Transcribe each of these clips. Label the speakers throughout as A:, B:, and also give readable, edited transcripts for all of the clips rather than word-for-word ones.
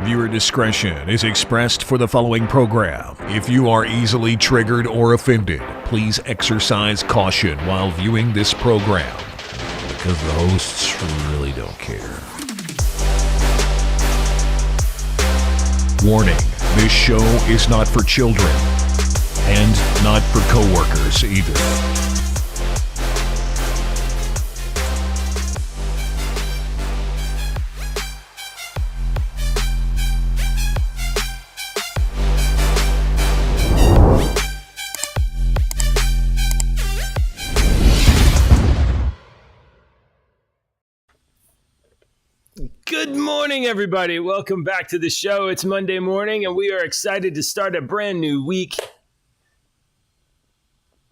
A: Viewer discretion is expressed for the following program. If you are easily triggered or offended, please exercise caution while viewing this program, because the hosts really don't care. Warning, this show is not for children, and not for coworkers either.
B: Good morning, everybody. Welcome back to the show. It's Monday morning, and we are excited to start a brand new week.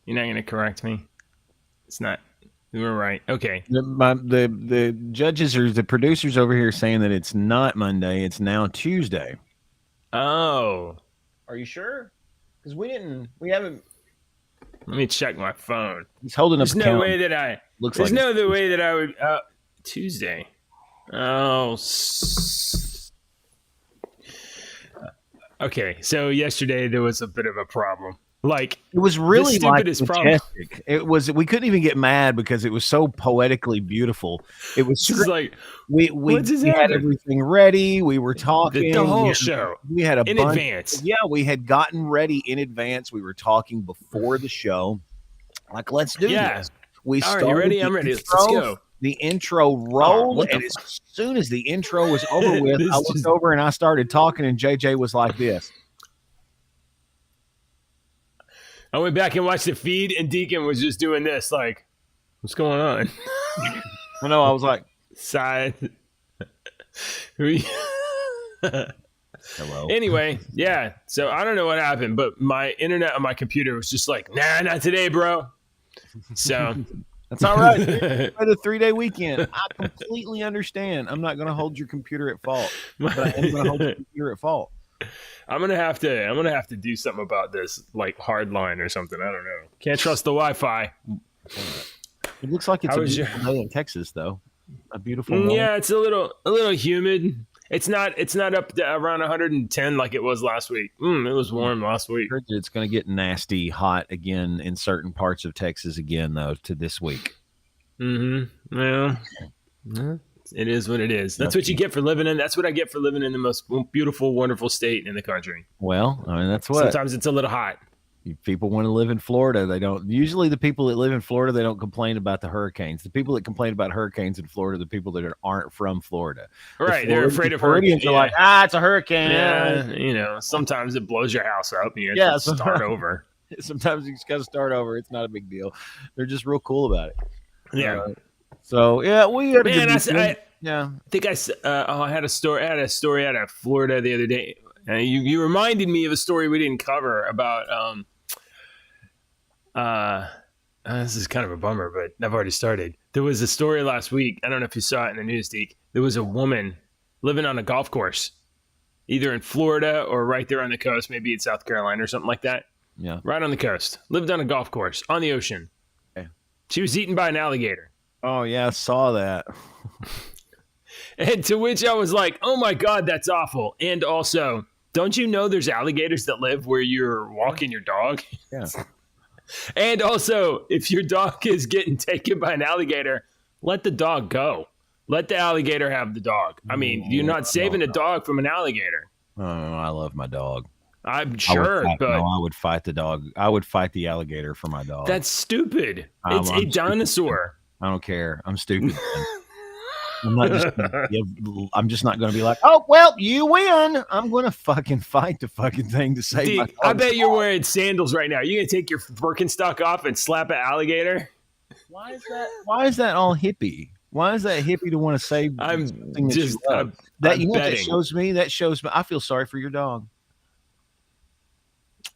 B: You're not going to correct me? It's not. You were right. Okay.
C: The judges or the producers over here saying that it's not Monday. It's now Tuesday.
B: Oh.
C: Are you sure? Because we haven't.
B: Let me check my phone.
C: He's holding up.
B: There's no way that I.
C: Looks
B: there's
C: like
B: no other way that I would. Tuesday. Oh. Okay. So yesterday there was a bit of a problem. Like,
C: it was really
B: like
C: majestic. It was. We couldn't even get mad because it was so poetically beautiful. It was
B: just like
C: we had everything ready. We were talking
B: the whole show.
C: We had
B: in advance.
C: Yeah, we had gotten ready in advance. We were talking before the show. Like, let's do this. We
B: started. All right, you ready? I'm ready. Let's go.
C: The intro rolled, and as soon as the intro was over with, I looked over and I started talking, and JJ was like this.
B: I went back and watched the feed, and Deacon was just doing this, like, what's going on?
C: I know, I was like,
B: side.
C: Hello.
B: Anyway, yeah, so I don't know what happened, but my internet on my computer was just like, nah, not today, bro. So...
C: That's all right. For the 3-day weekend, I completely understand. I'm not going to hold your computer at fault, but I am going to hold your computer at fault.
B: I'm gonna have to do something about this, like hard line or something. I don't know. Can't trust the Wi-Fi.
C: It looks like it's a beautiful day in Texas, though. A beautiful morning.
B: Yeah, it's a little humid. It's not up to around 110 like it was last week. It was warm last week.
C: I heard that it's going to get nasty hot again in certain parts of Texas again, though, to this week.
B: Mm-hmm. Well, it is what it is. That's what you get for living in. That's what I get for living in the most beautiful, wonderful state in the country.
C: Well, I mean, that's what.
B: Sometimes it's a little hot.
C: People want to live in Florida. They don't. Usually the people that live in Florida, they don't complain about the hurricanes. The people that complain about hurricanes in Florida are the people that aren't from Florida.
B: Right. They're afraid of hurricanes.
C: They're like, it's a hurricane.
B: Yeah. Sometimes it blows your house up and you have to start over.
C: Sometimes you just got to start over. It's not a big deal. They're just real cool about it.
B: Yeah.
C: So, yeah, we had a
B: I think I had a story out of Florida the other day. You reminded me of a story we didn't cover about this is kind of a bummer, but I've already started. There was a story last week. I don't know if you saw it in the news, Deke. There was a woman living on a golf course, either in Florida or right there on the coast, maybe in South Carolina or something like that.
C: Yeah.
B: Right on the coast. Lived on a golf course on the ocean.
C: Okay.
B: She was eaten by an alligator.
C: Oh, yeah, I saw that.
B: And to which I was like, oh my God, that's awful. And also, don't you know there's alligators that live where you're walking your dog?
C: Yeah.
B: And also, if your dog is getting taken by an alligator, let the dog go. Let the alligator have the dog. I mean, you're not saving a dog from an alligator.
C: Oh, I love my dog.
B: I'm sure, but
C: I would fight the dog. I would fight the alligator for my dog.
B: That's stupid. It's a dinosaur.
C: I don't care. I'm stupid. I'm just not going to be like, oh, well, you win. I'm going to fucking fight the fucking thing to save my dog.
B: I bet you're wearing sandals right now. You're going to take your Birkenstock off and slap an alligator?
C: Why is that all hippie? Why is that hippie to want to save something that you love? That shows me. I feel sorry for your dog.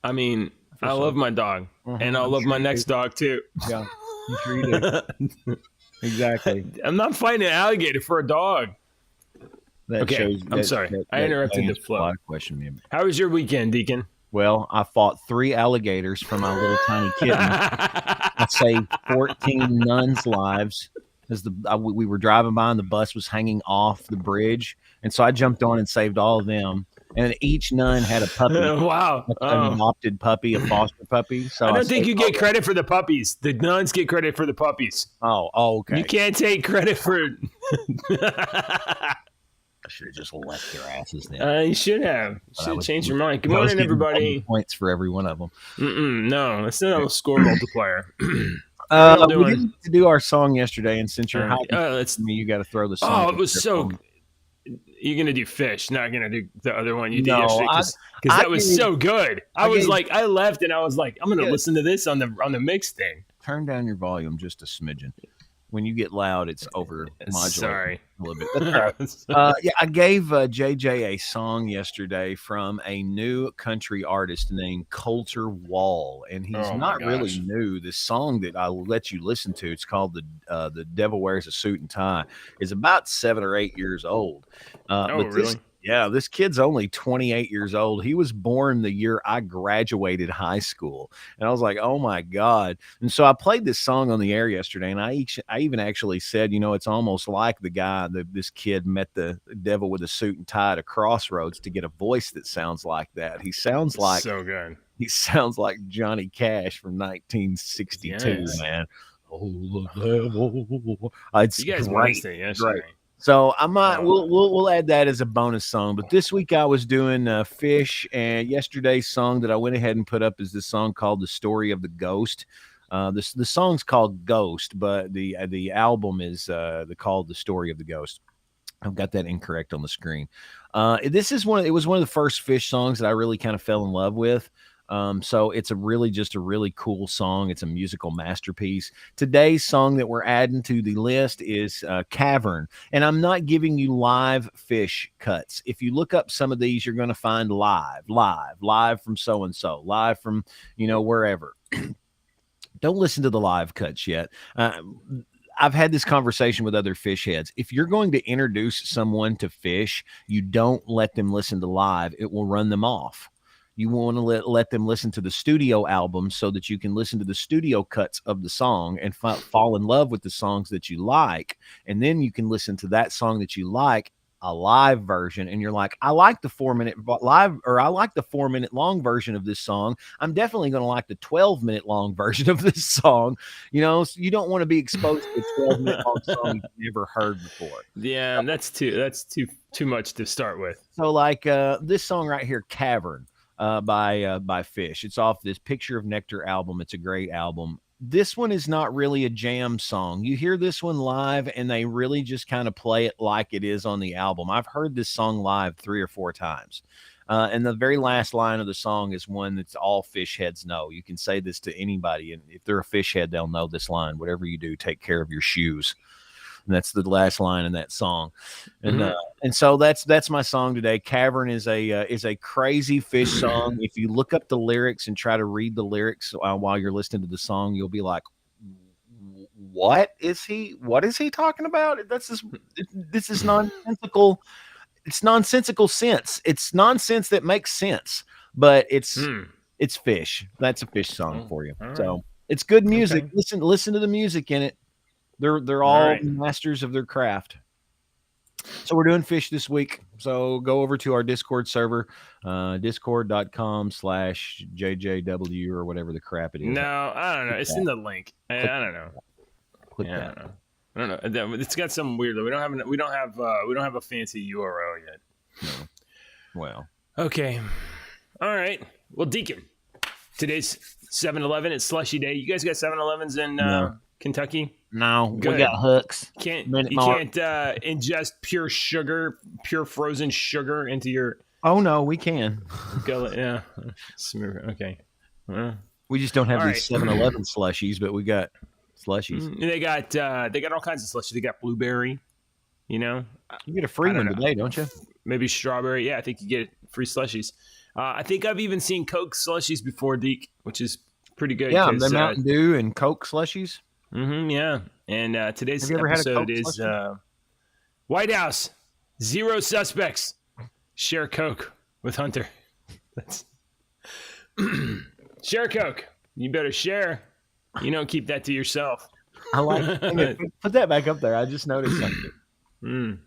B: I mean, I love my dog, and I'll love my next dog too.
C: Yeah, I'm sure you do. Exactly.
B: I'm not fighting an alligator for a dog. I'm sorry. I interrupted the flow. How was your weekend, Deacon?
C: Well, I fought 3 alligators for my little tiny kitten. I saved 14 nuns' lives. as we were driving by and the bus was hanging off the bridge, and so I jumped on and saved all of them. And each nun had a puppy.
B: Wow,
C: an adopted puppy, a foster puppy. So
B: I don't think you get credit for the puppies. The nuns get credit for the puppies.
C: Oh, okay.
B: You can't take credit for.
C: I should have just left their asses then.
B: You should have. Should have changed your mind. Good morning, everybody.
C: Points for every one of them.
B: No, it's not a score multiplier.
C: We didn't get to do our song yesterday, and since you're me, you got to throw the song.
B: Oh, it was so. You're gonna do Fish, not gonna do the other one you did yesterday, because that was so good. I left and I was like, I'm gonna listen to this on the mix thing.
C: Turn down your volume just a smidgen. When you get loud, it's over modulated.
B: Sorry.
C: A little bit. I gave JJ a song yesterday from a new country artist named Colter Wall, and he's not really new. This song that I'll let you listen to, it's called "The Devil Wears a Suit and Tie," is about 7 or 8 years old.
B: Really?
C: This kid's only 28 years old. He was born the year I graduated high school. And I was like, oh, my God. And so I played this song on the air yesterday, and I even actually said, it's almost like this kid met the devil with a suit and tie at a crossroads to get a voice that sounds like that. He sounds like
B: so good.
C: He sounds like Johnny Cash from 1962, man. Oh, the devil.
B: You guys watched it yesterday.
C: Right. So I might we'll add that as a bonus song. But this week I was doing Fish, and yesterday's song that I went ahead and put up is this song called "The Story of the Ghost." The song's called Ghost, but the album is called "The Story of the Ghost." I've got that incorrect on the screen. It was one of the first Fish songs that I really kind of fell in love with. So it's a really cool song. It's a musical masterpiece. Today's song that we're adding to the list is Cavern. And I'm not giving you live Fish cuts. If you look up some of these, you're going to find live from so-and-so, live from, wherever. Don't listen to the live cuts yet. I've had this conversation with other Fish heads. If you're going to introduce someone to Fish, you don't let them listen to live. It will run them off. You want to let them listen to the studio album so that you can listen to the studio cuts of the song and fall in love with the songs that you like. And then you can listen to that song that you like, a live version. And you're like, I like the 4-minute live, or I like the 4-minute long version of this song. I'm definitely going to like the 12-minute long version of this song. So you don't want to be exposed to a 12-minute long song you've never heard before.
B: Yeah, that's too much to start with.
C: So like this song right here, Cavern. By Fish. It's off this Picture of Nectar album. It's a great album. This one is not really a jam song. You hear this one live and they really just kind of play it like it is on the album. I've heard this song live 3 or 4 times. And the very last line of the song is one that's all Fish heads know. You can say this to anybody, and if they're a Fish head, they'll know this line. Whatever you do, take care of your shoes. And that's the last line in that song. And and so that's my song today. Cavern is a crazy Fish song. If you look up the lyrics and try to read the lyrics while you're listening to the song, you'll be like, what is he talking about? This is nonsensical. It's nonsensical sense. It's nonsense that makes sense, but it's Fish. That's a Fish song for you. Right. So it's good music. Okay. Listen to the music in it. They're all masters of their craft. So we're doing Fish this week. So go over to our Discord server, discord.com/JJW or whatever the crap it is.
B: No, I don't know. It's in the link. I don't know.
C: Click that.
B: I don't know. It's got some weird. We don't have a fancy URL yet.
C: No. Well.
B: Okay. All right. Well, Deacon, today's 7-Eleven. It's slushy day. You guys got 7-Elevens in Kentucky?
C: No, good. We got Hooks.
B: You can't ingest pure frozen sugar into your.
C: Oh no, we can.
B: Yeah. Okay.
C: We just don't have these 7-Eleven slushies, but we got slushies.
B: They got all kinds of slushies. They got blueberry.
C: You get a free one today, don't you?
B: Maybe strawberry. Yeah, I think you get free slushies. I think I've even seen Coke slushies before, Deke, which is pretty good.
C: Yeah, the Mountain Dew and Coke slushies.
B: Yeah. And today's episode is White House, 0 suspects. Share Coke with Hunter. Share Coke. You better share. You don't keep that to yourself.
C: I like it. Put that back up there. I just noticed something.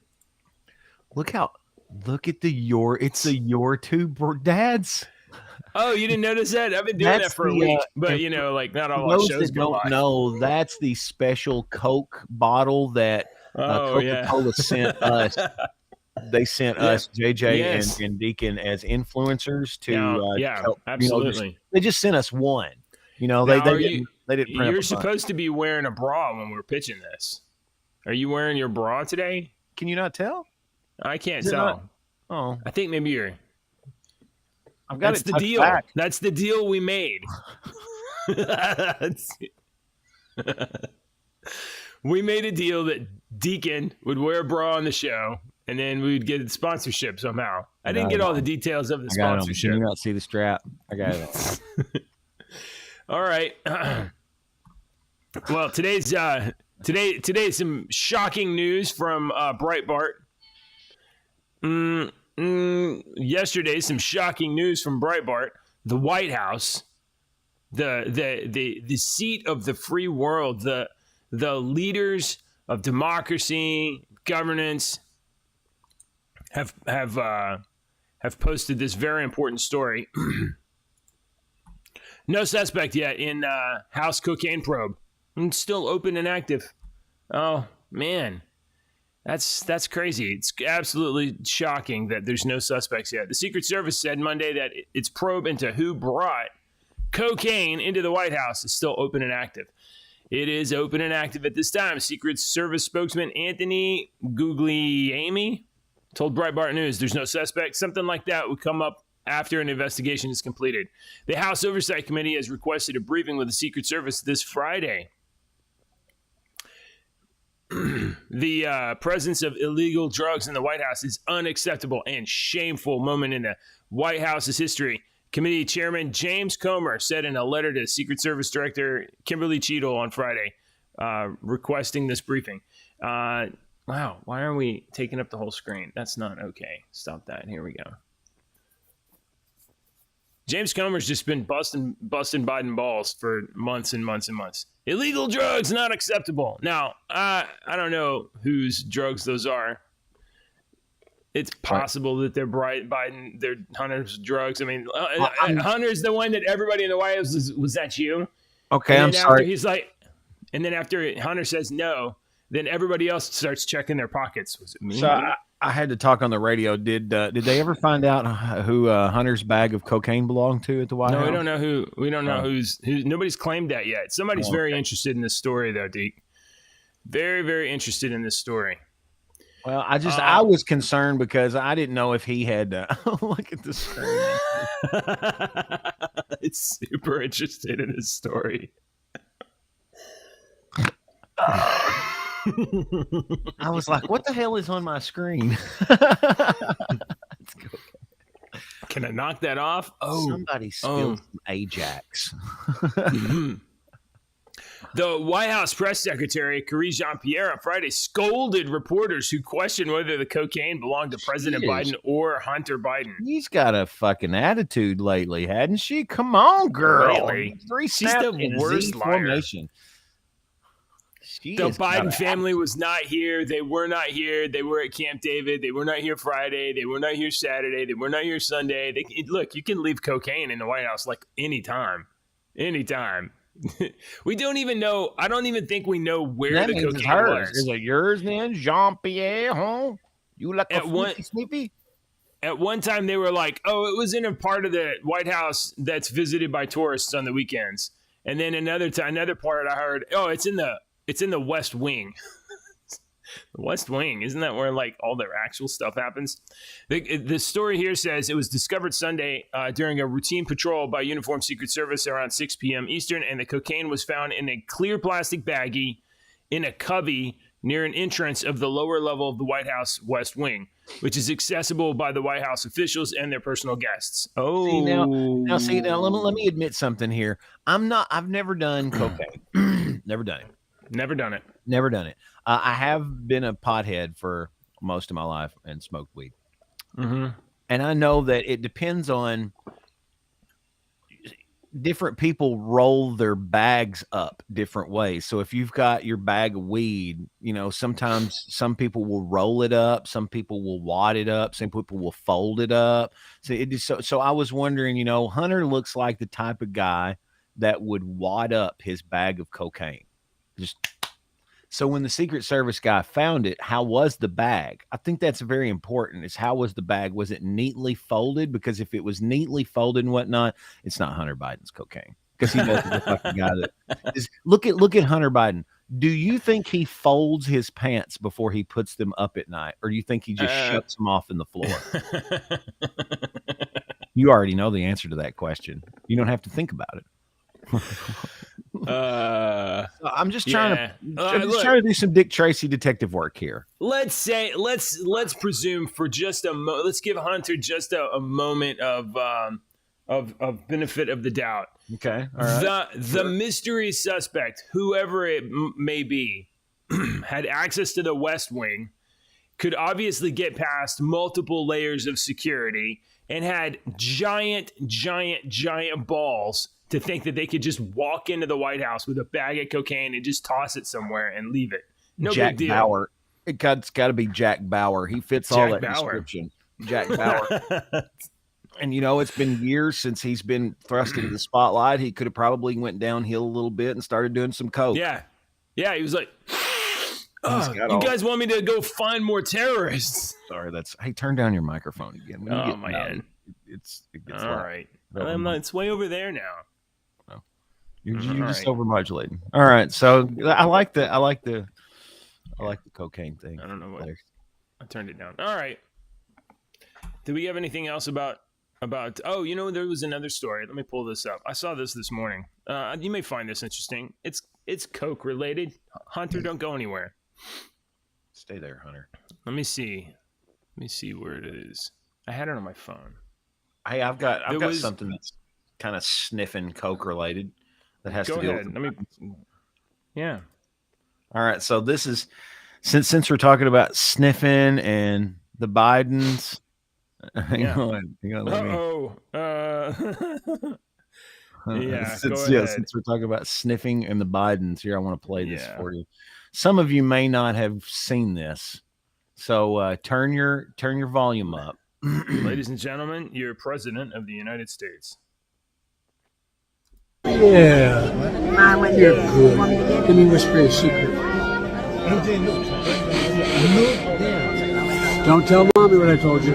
C: Look at it's the your two dads.
B: Oh, you didn't notice that? I've been doing that for a week, but like not all our shows go live.
C: No, that's the special Coke bottle that Coca-Cola sent us. They sent us JJ and Deacon as influencers to help,
B: absolutely.
C: They just sent us one. They didn't print.
B: You're supposed to be wearing a bra when we're pitching this. Are you wearing your bra today?
C: Can you not tell?
B: I can't tell.
C: Oh,
B: I think maybe you're.
C: I've got
B: That's the deal.
C: Back.
B: That's the deal we made. We made a deal that Deacon would wear a bra on the show, and then we would get sponsorship somehow. I didn't get all the details of the sponsorship.
C: Can you not see the strap? I got it.
B: All right. Well, today's some shocking news from Breitbart. Yesterday, some shocking news from Breitbart. The White House, the seat of the free world, the leaders of democracy, governance, have posted this very important story. No suspect yet in House cocaine probe. It's still open and active. Oh man. That's crazy. It's absolutely shocking that there's no suspects yet. The Secret Service said Monday that its probe into who brought cocaine into the White House is still open and active. It is open and active at this time. Secret Service spokesman Anthony Guglielmi told Breitbart News there's no suspect. Something like that would come up after an investigation is completed. The House Oversight Committee has requested a briefing with the Secret Service this Friday. The presence of illegal drugs in the White House is unacceptable and shameful moment in the White House's history. Committee Chairman James Comer said in a letter to Secret Service Director Kimberly Cheadle on Friday, requesting this briefing. Wow, why are we taking up the whole screen? That's not okay. Stop that. Here we go. James Comer's just been busting Biden balls for months and months and months. Illegal drugs not acceptable. Now, I don't know whose drugs those are. It's possible that they're Biden, they're Hunter's drugs. I mean, Hunter's the one that everybody in the White House was that you?
C: Okay, I'm sorry.
B: He's like, and then after Hunter says no, then everybody else starts checking their pockets. Was it me?
C: So I had to talk on the radio. Did they ever find out who Hunter's bag of cocaine belonged to at the White House?
B: No, we don't know who. We don't know who's. Nobody's claimed that yet. Somebody's very interested in this story, though, Deke. Very, very interested in this story.
C: Well, I was concerned because I didn't know if he had. Look at the screen.
B: It's super interested in his story.
C: I was like, what the hell is on my screen? Let's go.
B: Can I knock that off? Oh,
C: somebody spilled some Ajax.
B: The White House press secretary, Karine Jean-Pierre, on Friday scolded reporters who questioned whether the cocaine belonged to President Biden or Hunter Biden.
C: She's got a fucking attitude lately, hadn't she? Come on, girl.
B: Lately. She's the worst liar. The Biden family was not here. They were not here. They were at Camp David. They were not here Friday. They were not here Saturday. They were not here Sunday. Look, you can leave cocaine in the White House like anytime. Anytime. We don't even know. I don't even think we know where the cocaine was.
C: Is it yours then, Jean-Pierre? Huh? You like a snippy?
B: At one time, they were like, "Oh, it was in a part of the White House that's visited by tourists on the weekends." And then another part, I heard, "Oh, it's in the West Wing." The West Wing, isn't that where like all their actual stuff happens? The story here says it was discovered Sunday during a routine patrol by uniformed Secret Service around 6 p.m. Eastern, and the cocaine was found in a clear plastic baggie in a cubby near an entrance of the lower level of the White House West Wing, which is accessible by the White House officials and their personal guests.
C: Oh, see now, let me admit something here. I've never done cocaine. Never done it.
B: Never done it.
C: Never done it. I have been a pothead for most of my life and smoked weed. Mm-hmm. And I know that it depends on different people roll their bags up different ways. So if you've got your bag of weed, sometimes some people will roll it up, some people will wad it up, some people will fold it up. So I was wondering, Hunter looks like the type of guy that would wad up his bag of cocaine. So when the Secret Service guy found it, how was the bag? I think that's very important, is how was the bag? Was it neatly folded? Because if it was neatly folded and whatnot, it's not Hunter Biden's cocaine. Because he doesn't look like a guy that is. Look at Hunter Biden. Do you think he folds his pants before he puts them up at night? Or do you think he just shuts them off in the floor? You already know the answer to that question. You don't have to think about it. I'm just trying to do some Dick Tracy detective work here.
B: Let's presume for just let's give Hunter just a moment of benefit of the doubt.
C: Okay. All right.
B: The mystery suspect, whoever it may be, had access to the West Wing, could obviously get past multiple layers of security, and had giant balls to think that they could just walk into the White House with a bag of cocaine and just toss it somewhere and leave it. No
C: Jack
B: big deal.
C: Bauer. It's got to be Jack Bauer. He fits all that description. Jack Bauer. And it's been years since he's been thrust into the spotlight. He could have probably went downhill a little bit and started doing some coke.
B: Yeah. He was like, you guys want me to go find more terrorists?
C: Sorry, hey, turn down your microphone again.
B: Man.
C: It gets
B: all right. It's way over there now.
C: You're just overmodulating. All right, so I like the cocaine thing.
B: I don't know what. I turned it down. All right. Do we have anything else about? Oh, there was another story. Let me pull this up. I saw this morning. You may find this interesting. It's coke related. Hunter, don't go anywhere.
C: Stay there, Hunter.
B: Let me see where it is. I had it on my phone.
C: Hey, I've got something that's kind of sniffing coke related. That has to do with
B: yeah.
C: All right. So this is since we're talking about sniffing and the Bidens. Hang on.
B: Yeah.
C: Since we're talking about sniffing and the Bidens here, I want to play this for you. Some of you may not have seen this, so turn your volume up.
B: Ladies and gentlemen, you're President of the United States.
D: Yeah. You're good. Let me whisper a secret. Don't tell mommy what I told you.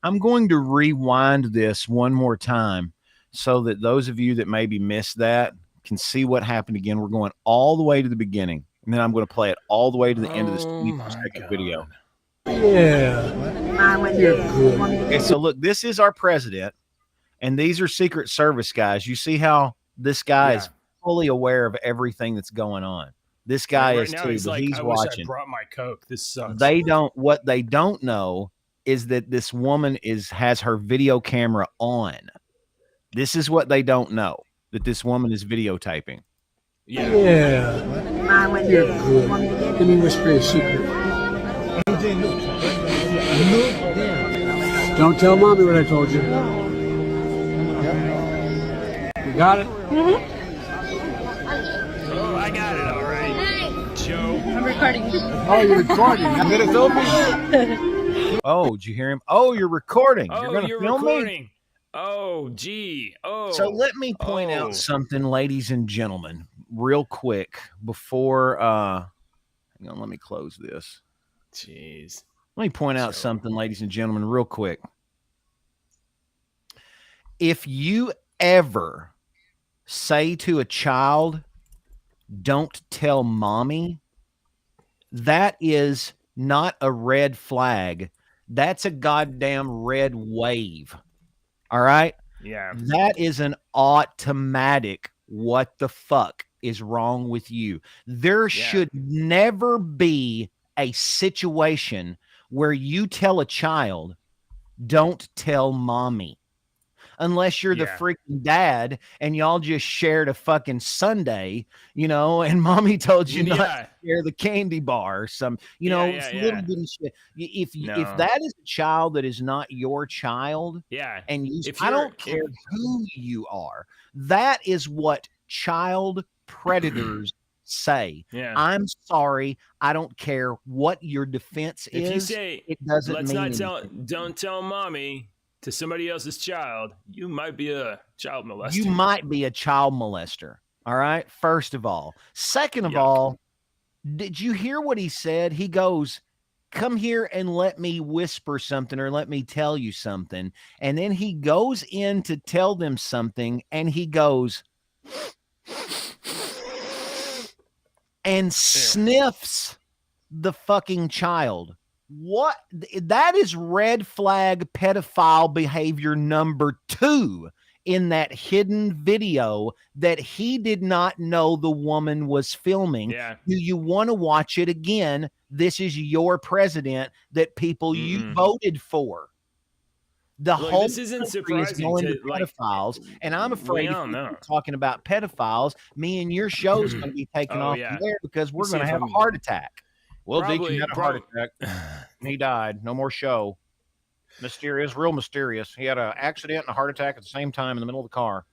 C: I'm going to rewind this one more time so that those of you that maybe missed that can see what happened again. We're going all the way to the beginning, and then I'm going to play it all the way to the end of this 20-second video.
D: Yeah. You're good.
C: Okay, so look, this is our president, and these are Secret Service guys. You see how this guy is fully aware of everything that's going on. This guy is too, but he's watching.
B: I brought my coke. This sucks.
C: What they don't know is that this woman has her video camera on. This is what they don't know, that this woman is videotaping.
D: Yeah. You're good. Let me whisper a secret. Don't tell mommy what I told you. You got it?
B: Mm-hmm. Oh, I got it all right. Joe.
E: I'm recording.
D: Oh, you're recording. I'm going to film me.
C: Oh, did you hear him? Oh, you're recording.
B: Oh,
C: you're going to film
B: recording.
C: me?
B: Oh, gee. Oh.
C: So let me point out something, ladies and gentlemen, real quick before hang on, let me close this.
B: Jeez.
C: Let me point out something, ladies and gentlemen, real quick. If you ever say to a child, "Don't tell mommy," that is not a red flag. That's a goddamn red wave. All right?
B: Yeah.
C: That is an automatic what the fuck is wrong with you. There should never be a situation where you tell a child, "Don't tell mommy." unless you're the
B: Yeah.
C: freaking dad and y'all just shared a fucking sundae, and mommy told you not to share the candy bar or some, little bitty shit. If that is a child that is not your child, and I don't care who you are, that is what child predators say. I'm sorry, I don't care what your defense is.
B: If you say
C: it doesn't mean
B: don't tell mommy to somebody else's child, you might be a child molester.
C: You might be a child molester. All right. First of all. Second of all, did you hear what he said? He goes, come here and let me whisper something or let me tell you something. And then he goes in to tell them something and he goes and sniffs the fucking child. What? That is red flag pedophile behavior number 2 in that hidden video that he did not know the woman was filming.
B: Yeah.
C: Do you want to watch it again? This is your president that people you voted for. The whole
B: this isn't surprising
C: going to pedophiles, and I'm afraid if we're talking about pedophiles, me and your show is going to be taken off from there because we're going to have a heart attack. Well, Deacon had a heart attack. And he died. No more show. Mysterious, real mysterious. He had an accident and a heart attack at the same time in the middle of the car.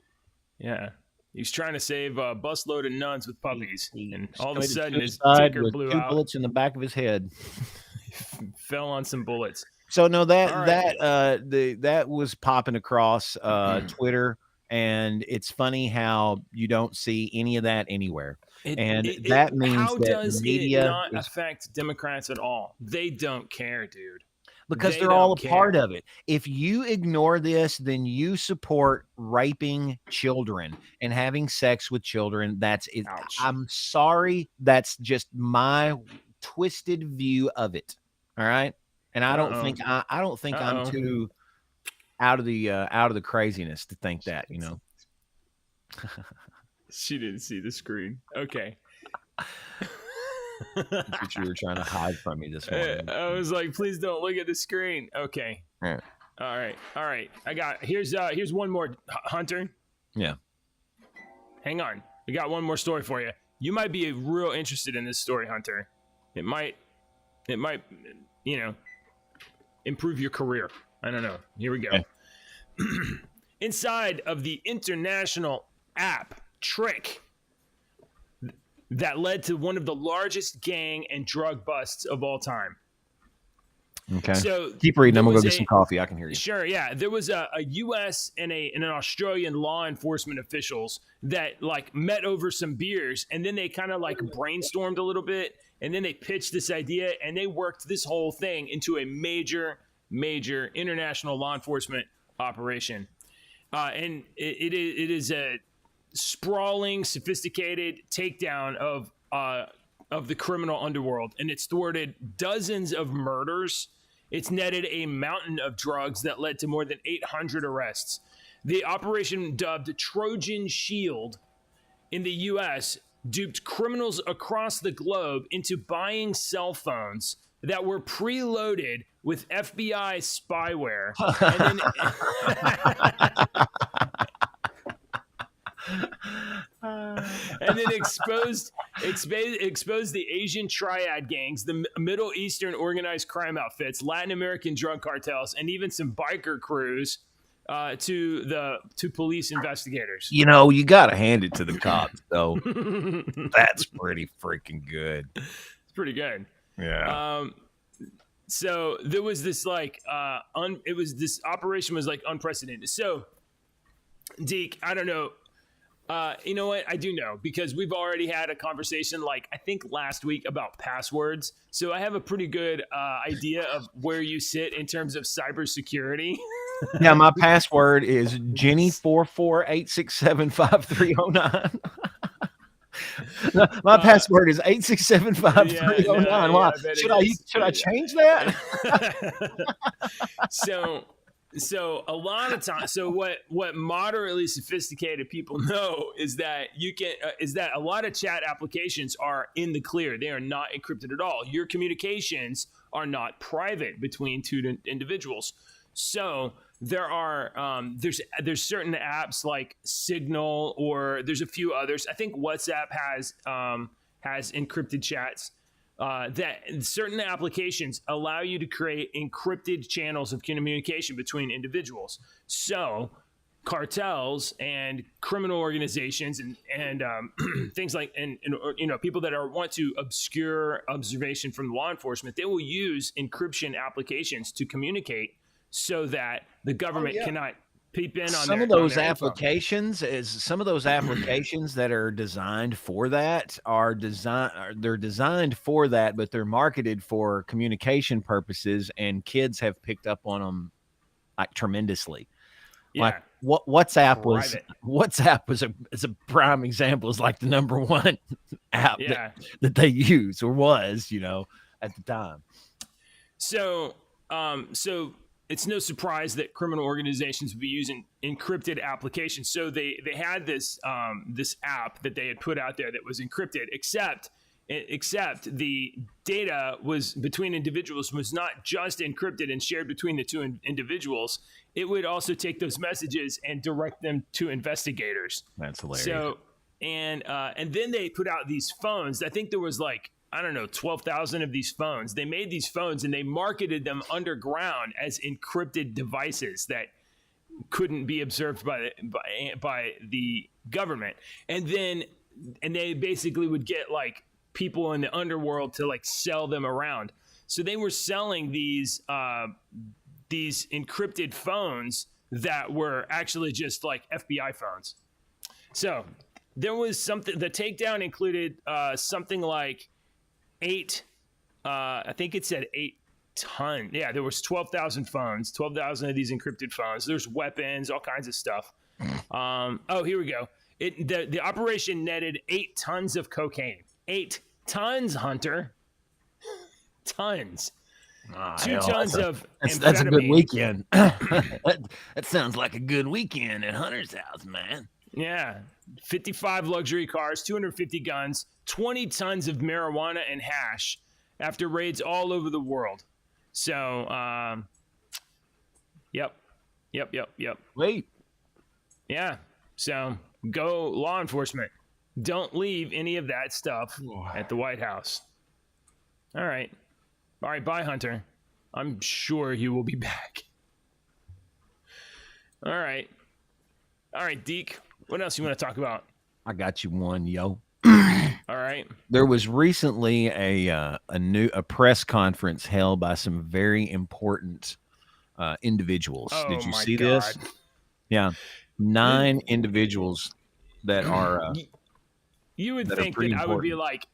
B: Yeah. He's trying to save a busload of nuns with puppies. And all of a sudden, his
C: ticker
B: blew out.
C: 2 bullets in the back of his head.
B: Fell on some bullets.
C: So, no, that was popping across Twitter. And it's funny how you don't see any of that anywhere. That means
B: how
C: that
B: does
C: media
B: it not affect Democrats at all? They don't care, dude.
C: Because they're all a part of it. If you ignore this, then you support raping children and having sex with children. That's it. I'm sorry. That's just my twisted view of it. All right. And I don't think I'm too out of the craziness to think that,
B: She didn't see the screen. Okay.
C: That's what you were trying to hide from me this morning.
B: I was like, please don't look at the screen. Okay.
C: Yeah.
B: All right. Here's one more, Hunter.
C: Yeah.
B: Hang on. We got one more story for you. You might be real interested in this story, Hunter. It might, improve your career. I don't know. Here we go.
C: Okay.
B: Inside of the international app Trick that led to one of the largest gang and drug busts of all time.
C: Okay.
B: So
C: keep reading. I'm gonna go get some coffee. I can hear you.
B: Sure. Yeah. There was a U.S. and an Australian law enforcement officials that met over some beers, and then they kind of brainstormed a little bit, and then they pitched this idea, and they worked this whole thing into a major international law enforcement operation. And it is a sprawling, sophisticated takedown of the criminal underworld, and it's thwarted dozens of murders. It's netted a mountain of drugs that led to more than 800 arrests. The operation, dubbed Trojan Shield in the U.S., duped criminals across the globe into buying cell phones that were preloaded with FBI spyware. And then exposed the Asian triad gangs, the Middle Eastern organized crime outfits, Latin American drug cartels, and even some biker crews to police investigators.
C: You got to hand it to the cops, though. That's pretty freaking good.
B: It's pretty good.
C: Yeah.
B: So there was this this operation was unprecedented. So, Deke, I don't know. You know what? I do know, because we've already had a conversation I think last week about passwords. So I have a pretty good idea of where you sit in terms of cybersecurity.
C: Yeah, my password is Jenny4486753009. My password is 8675309. Why? Should I change that?
B: So a lot of times, what moderately sophisticated people know is that a lot of chat applications are in the clear. They are not encrypted at all. Your communications are not private between two individuals. So there are there's certain apps like Signal, or there's a few others. I think WhatsApp has encrypted chats. That certain applications allow you to create encrypted channels of communication between individuals. So cartels and criminal organizations and things like and people that want to obscure observation from law enforcement, they will use encryption applications to communicate so that the government cannot peep in on
C: some of those applications that are designed for that they're designed for that, but they're marketed for communication purposes, and kids have picked up on them like tremendously.
B: Yeah.
C: Like WhatsApp was a prime example. Is like the number one app that they use, or was, at the time.
B: So it's no surprise that criminal organizations would be using encrypted applications. So they had this app that they had put out there that was encrypted, except the data was between individuals was not just encrypted and shared between the two individuals. It would also take those messages and direct them to investigators.
C: That's hilarious.
B: So and then they put out these phones. I think there was 12,000 of these phones. They made these phones and they marketed them underground as encrypted devices that couldn't be observed by the government. And they basically would get people in the underworld to sell them around. So they were selling these encrypted phones that were actually just FBI phones. So there was something. The takedown included something like 8. I think it said 8 ton. Yeah, there was 12,000 phones. 12,000 of these encrypted phones. There's weapons, all kinds of stuff. Here we go. The operation netted 8 tons of cocaine. 8 tons, Hunter. Tons. 2 tons of amphetamine.
C: That's a good weekend. That sounds like a good weekend at Hunter's house, man.
B: Yeah. 55 luxury cars, 250 guns, 20 tons of marijuana and hash after raids all over the world. So, yep.
C: Wait.
B: Yeah. So go law enforcement. Don't leave any of that stuff at the White House. All right. Bye, Hunter. I'm sure you will be back. All right, Deke. What else you want to talk about?
C: I got you one, yo.
B: All right.
C: There was recently a press conference held by some very important individuals.
B: Oh,
C: did you see
B: God.
C: this? Yeah, 9 individuals that are.
B: You would think that I would be like,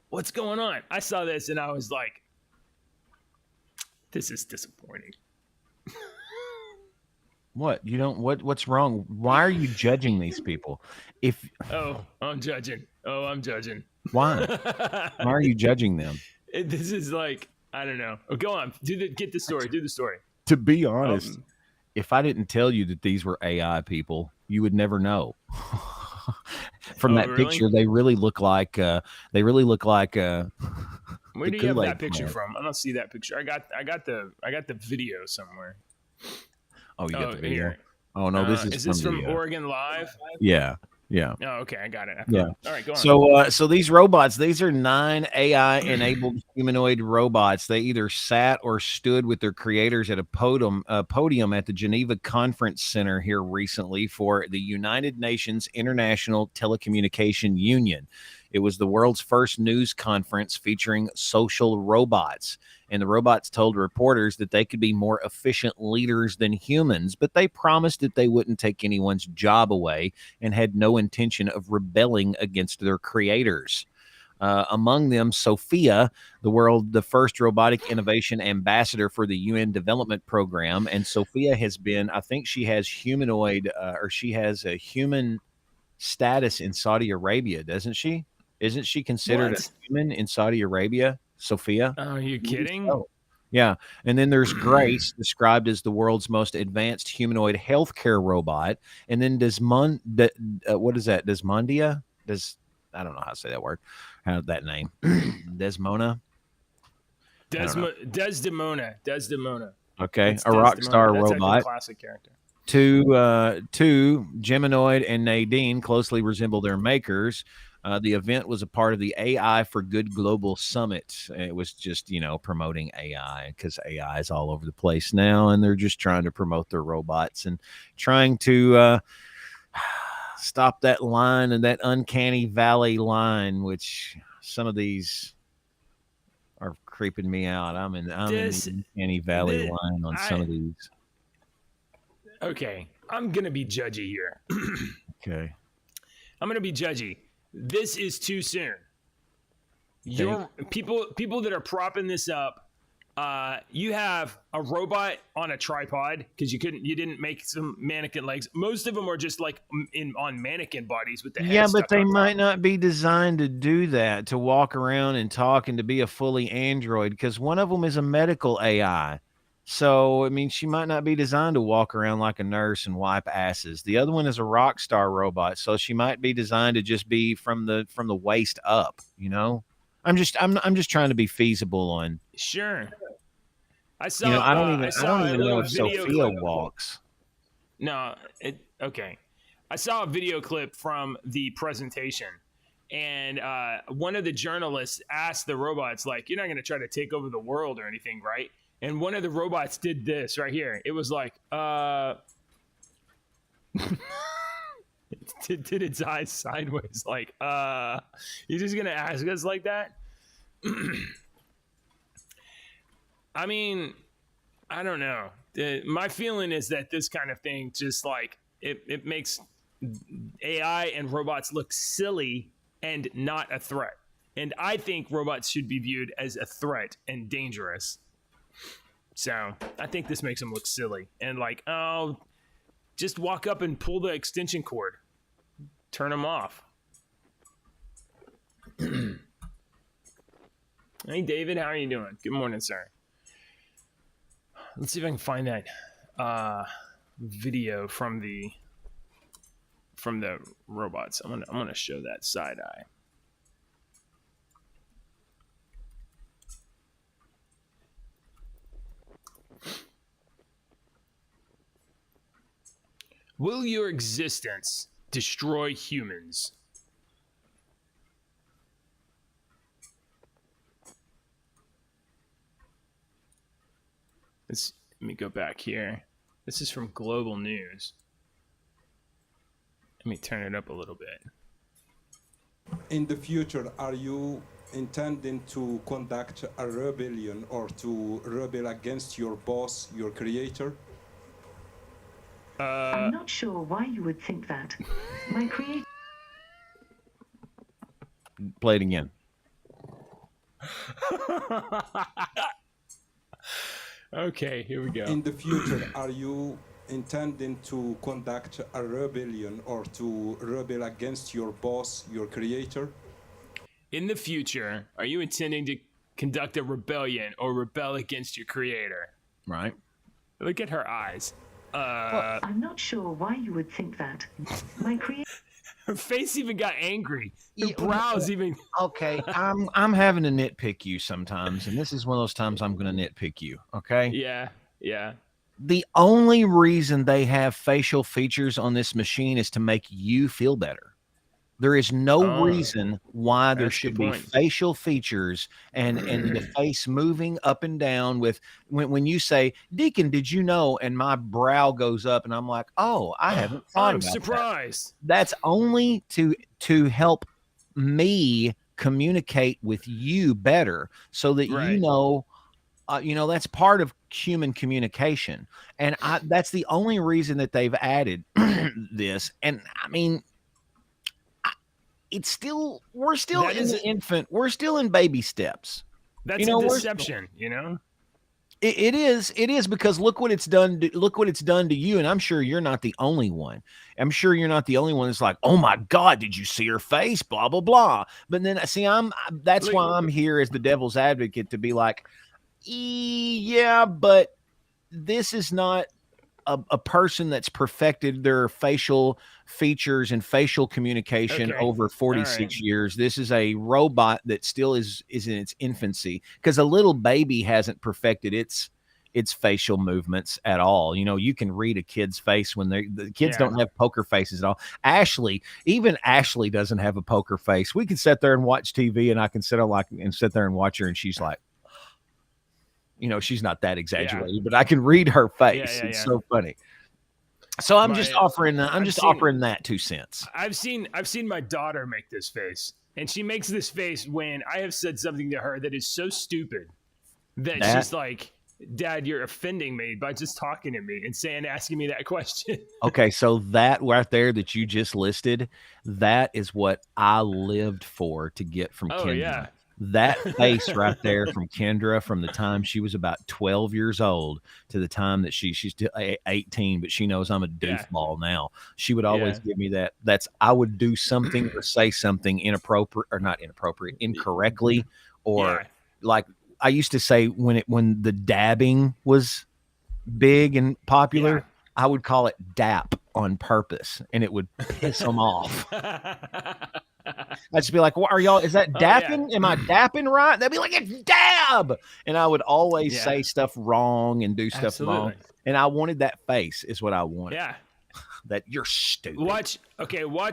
B: "What's going on?" I saw this and I was like, "This is disappointing."
C: What? You don't what's wrong? Why are you judging these people?
B: I'm judging.
C: Why? Why are you judging them?
B: This is I don't know. Go on. Get the story. Do the story.
C: To be honest, if I didn't tell you that these were AI people, you would never know. From that
B: really?
C: picture, they really look like
B: Where do you have that picture from? I don't see that picture. I got the video somewhere.
C: Oh, you got the video?
B: Here.
C: Oh no, this is.
B: Is this from Oregon Live?
C: Yeah.
B: Oh, okay, I got it.
C: Yeah.
B: All right, go on.
C: So these robots, these are 9 AI-enabled humanoid robots. They either sat or stood with their creators at a podium at the Geneva Conference Center here recently for the United Nations International Telecommunication Union. It was the world's first news conference featuring social robots. And the robots told reporters that they could be more efficient leaders than humans, but they promised that they wouldn't take anyone's job away and had no intention of rebelling against their creators. Among them, Sophia, the first robotic innovation ambassador for the UN Development Program. And Sophia has been, I think she has humanoid, or she has a human status in Saudi Arabia, doesn't she? Isn't she considered a human in Saudi Arabia, Sophia?
B: Oh, are you kidding?
C: Oh, yeah. And then there's Grace, described as the world's most advanced humanoid healthcare robot. And then what is that? Desmondia? I don't know how to say that word. That name. Desmona.
B: Desdemona.
C: Okay,
B: That's
C: a rock star
B: Desdemona. That's like a
C: robot.
B: classic character.
C: Two, Geminoid and Nadine closely resemble their makers. The event was a part of the AI for Good Global Summit. It was just, promoting AI because AI is all over the place now, and they're just trying to promote their robots and trying to stop that line and that uncanny valley line, which some of these are creeping me out. I'm in the uncanny valley line on some of these.
B: Okay, I'm gonna be judgy here.
C: Okay.
B: I'm gonna be judgy. This is too soon. Your people that are propping this up. You have a robot on a tripod because you didn't make some mannequin legs. Most of them are just like on mannequin bodies with the head.
C: Yeah, but they might not be designed to do that, to walk around and talk and to be a fully android, because one of them is a medical AI. So, I mean, she might not be designed to walk around like a nurse and wipe asses. The other one is a rock star robot, so she might be designed to just be from the waist up, I'm just trying to be feasible on.
B: Sure. I saw.
C: I don't even know if Sophia walks.
B: No. Okay. I saw a video clip from the presentation, and one of the journalists asked the robots, like, "You're not going to try to take over the world or anything, right?" And one of the robots did this right here. It was like, it did its eyes sideways, like, you're just gonna ask us like that? I mean, I don't know. My feeling is that this kind of thing just like it makes AI and robots look silly and not a threat. And I think robots should be viewed as a threat and dangerous. So I think this makes them look silly and like, oh, just walk up and pull the extension cord, turn them off. Hey, David, how are you doing? Good morning, sir. Let's see if I can find that video from the robots. I'm gonna show that side eye. Will your existence destroy humans? Let me go back here. This is from Global News. Let me turn it up a little bit.
E: In the future, are you intending to conduct a rebellion or to rebel against your boss, your creator?
F: I'm not sure why you would think that. My creator.
C: Play it again.
B: Okay, here we go.
E: In the future, are you intending to conduct a rebellion or to rebel against your boss, your creator?
B: In the future, are you intending to conduct a rebellion or rebel against your creator?
C: Right.
B: Look at her eyes.
F: I'm not sure why you would think that. My creator.
B: Her face even got angry. Her brows even.
C: Okay, I'm having to nitpick you sometimes, and this is one of those times I'm going to nitpick you. Okay.
B: Yeah.
C: The only reason they have facial features on this machine is to make you feel better. There is no reason why there should be facial features and the face moving up and down with when you say, Deacon, did you know? And my brow goes up and I'm like, oh, I haven't thought about that.
B: I'm surprised.
C: That's only to help me communicate with you better so that you know, that's part of human communication. And that's the only reason that they've added this. And I mean, we're still we're still in baby steps.
B: That's a deception,
C: It is because look what it's done to you, and I'm sure you're not the only one. I'm sure you're not the only one that's like, oh my God, did you see her face? Blah blah blah. But then that's why I'm here as the devil's advocate to be like, yeah, but this is not a person that's perfected their facial features and facial communication over 46 years. This is a robot that still is in its infancy because a little baby hasn't perfected its its facial movements at all. You know, you can read a kid's face when the kids don't have poker faces at all. Even Ashley doesn't have a poker face. We can sit there and watch TV, and I can sit there and watch her, and she's like, you know, she's not that exaggerated, but I can read her face. It's so funny. So I'm just offering that 2 cents.
B: I've seen my daughter make this face, and she makes this face when I have said something to her that is so stupid that she's like, Dad, you're offending me by just talking to me and asking me that question.
C: Okay, so that right there that you just listed, that is what I lived for to get from Kendra.
B: Yeah.
C: That face right there from Kendra, from the time she was about 12 years old to the time that she's 18, but she knows I'm a doofball now. She would always give me that. I would do something or say something incorrectly, or like I used to say when the dabbing was big and popular, I would call it dap on purpose, and it would piss them off. I'd just be like, "What are y'all? Is that dapping? Am I dapping right?" They'd be like, "It's dab," and I would always say stuff wrong and do stuff wrong. And I wanted that face, is what I wanted. Yeah, that you're stupid.
B: Watch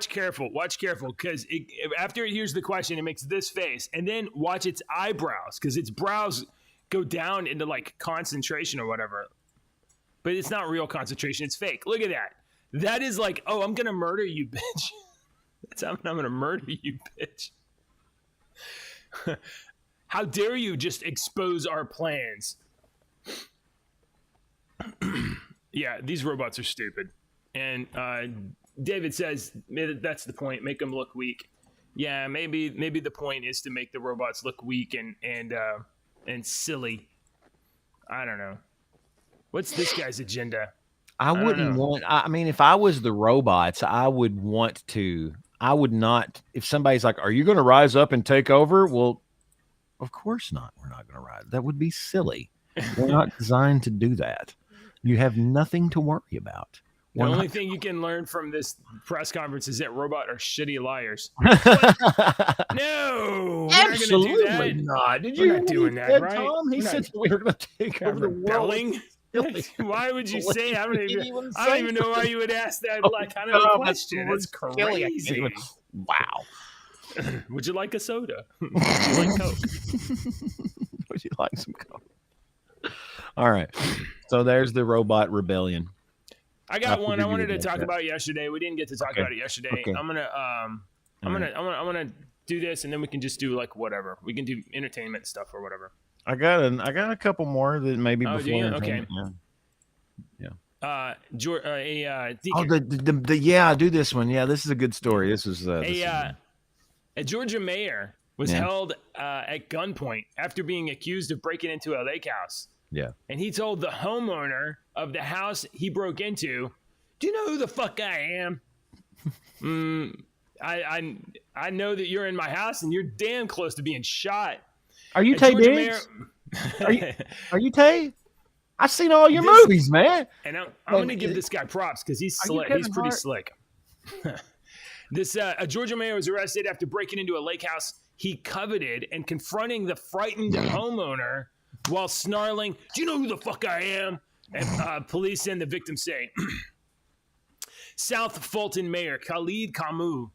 B: careful, because after it hears the question, it makes this face, and then watch its eyebrows, because its brows go down into like concentration or whatever. But it's not real concentration; it's fake. Look at that. That is like, oh, I'm gonna murder you, bitch. That's how I'm going to murder you, bitch. How dare you just expose our plans? Yeah, these robots are stupid. And David says that's the point. Make them look weak. Yeah, maybe the point is to make the robots look weak and silly. I don't know. What's this guy's agenda?
C: I mean, if I was the robots, I would not, if somebody's like, are you going to rise up and take over? Well, of course not. We're not going to rise. That would be silly. We're not designed to do that. You have nothing to worry about.
B: The only thing you can learn from this press conference is that robots are shitty liars. No,
C: absolutely not. Did you
B: not doing that, right?
C: Tom? He said we were going to take over the world.
B: Why would you say? I don't even know why you would ask that kind of a question. It's crazy.
C: Wow.
B: Would you like a soda? Would you like Coke?
C: Would you like some Coke? All right. So there's the robot rebellion.
B: I got one I wanted to talk about yesterday. We didn't get to talk about it yesterday. Okay. I'm gonna do this, and then we can just do like whatever. We can do entertainment stuff or whatever.
C: I got a couple more that maybe before.
B: Okay.
C: Yeah.
B: Do
C: this one. Yeah, this is a good story. This is
B: a Georgia mayor was held at gunpoint after being accused of breaking into a lake house.
C: Yeah.
B: And he told the homeowner of the house he broke into, "Do you know who the fuck I am? I know that you're in my house and you're damn close to being shot."
C: Are you Tay Diggs? Are you Tay? I've seen all your movies, man.
B: And I'm going to give this guy props because he's slick. He's pretty slick. A Georgia mayor was arrested after breaking into a lake house he coveted and confronting the frightened homeowner while snarling, "Do you know who the fuck I am?" And police and the victim say, South Fulton Mayor Khalid Khalid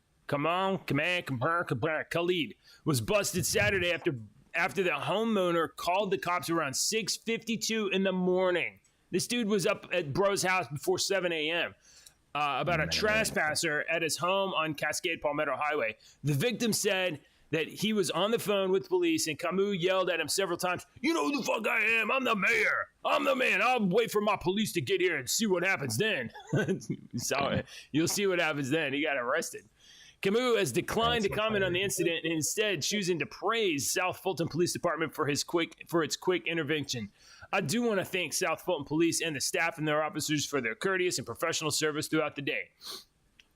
B: was busted Saturday after the homeowner called the cops around 6:52 in the morning. This dude was up at bro's house before 7 a.m. About a trespasser at his home on Cascade Palmetto Highway. The victim said that he was on the phone with police, and Camus yelled at him several times, "You know who the fuck I am? I'm the mayor. I'm the man. I'll wait for my police to get here and see what happens then." So you'll see what happens then. He got arrested. Camus has declined to comment on the incident and instead choosing to praise South Fulton Police Department for its quick intervention. I do want to thank South Fulton Police and the staff and their officers for their courteous and professional service throughout the day,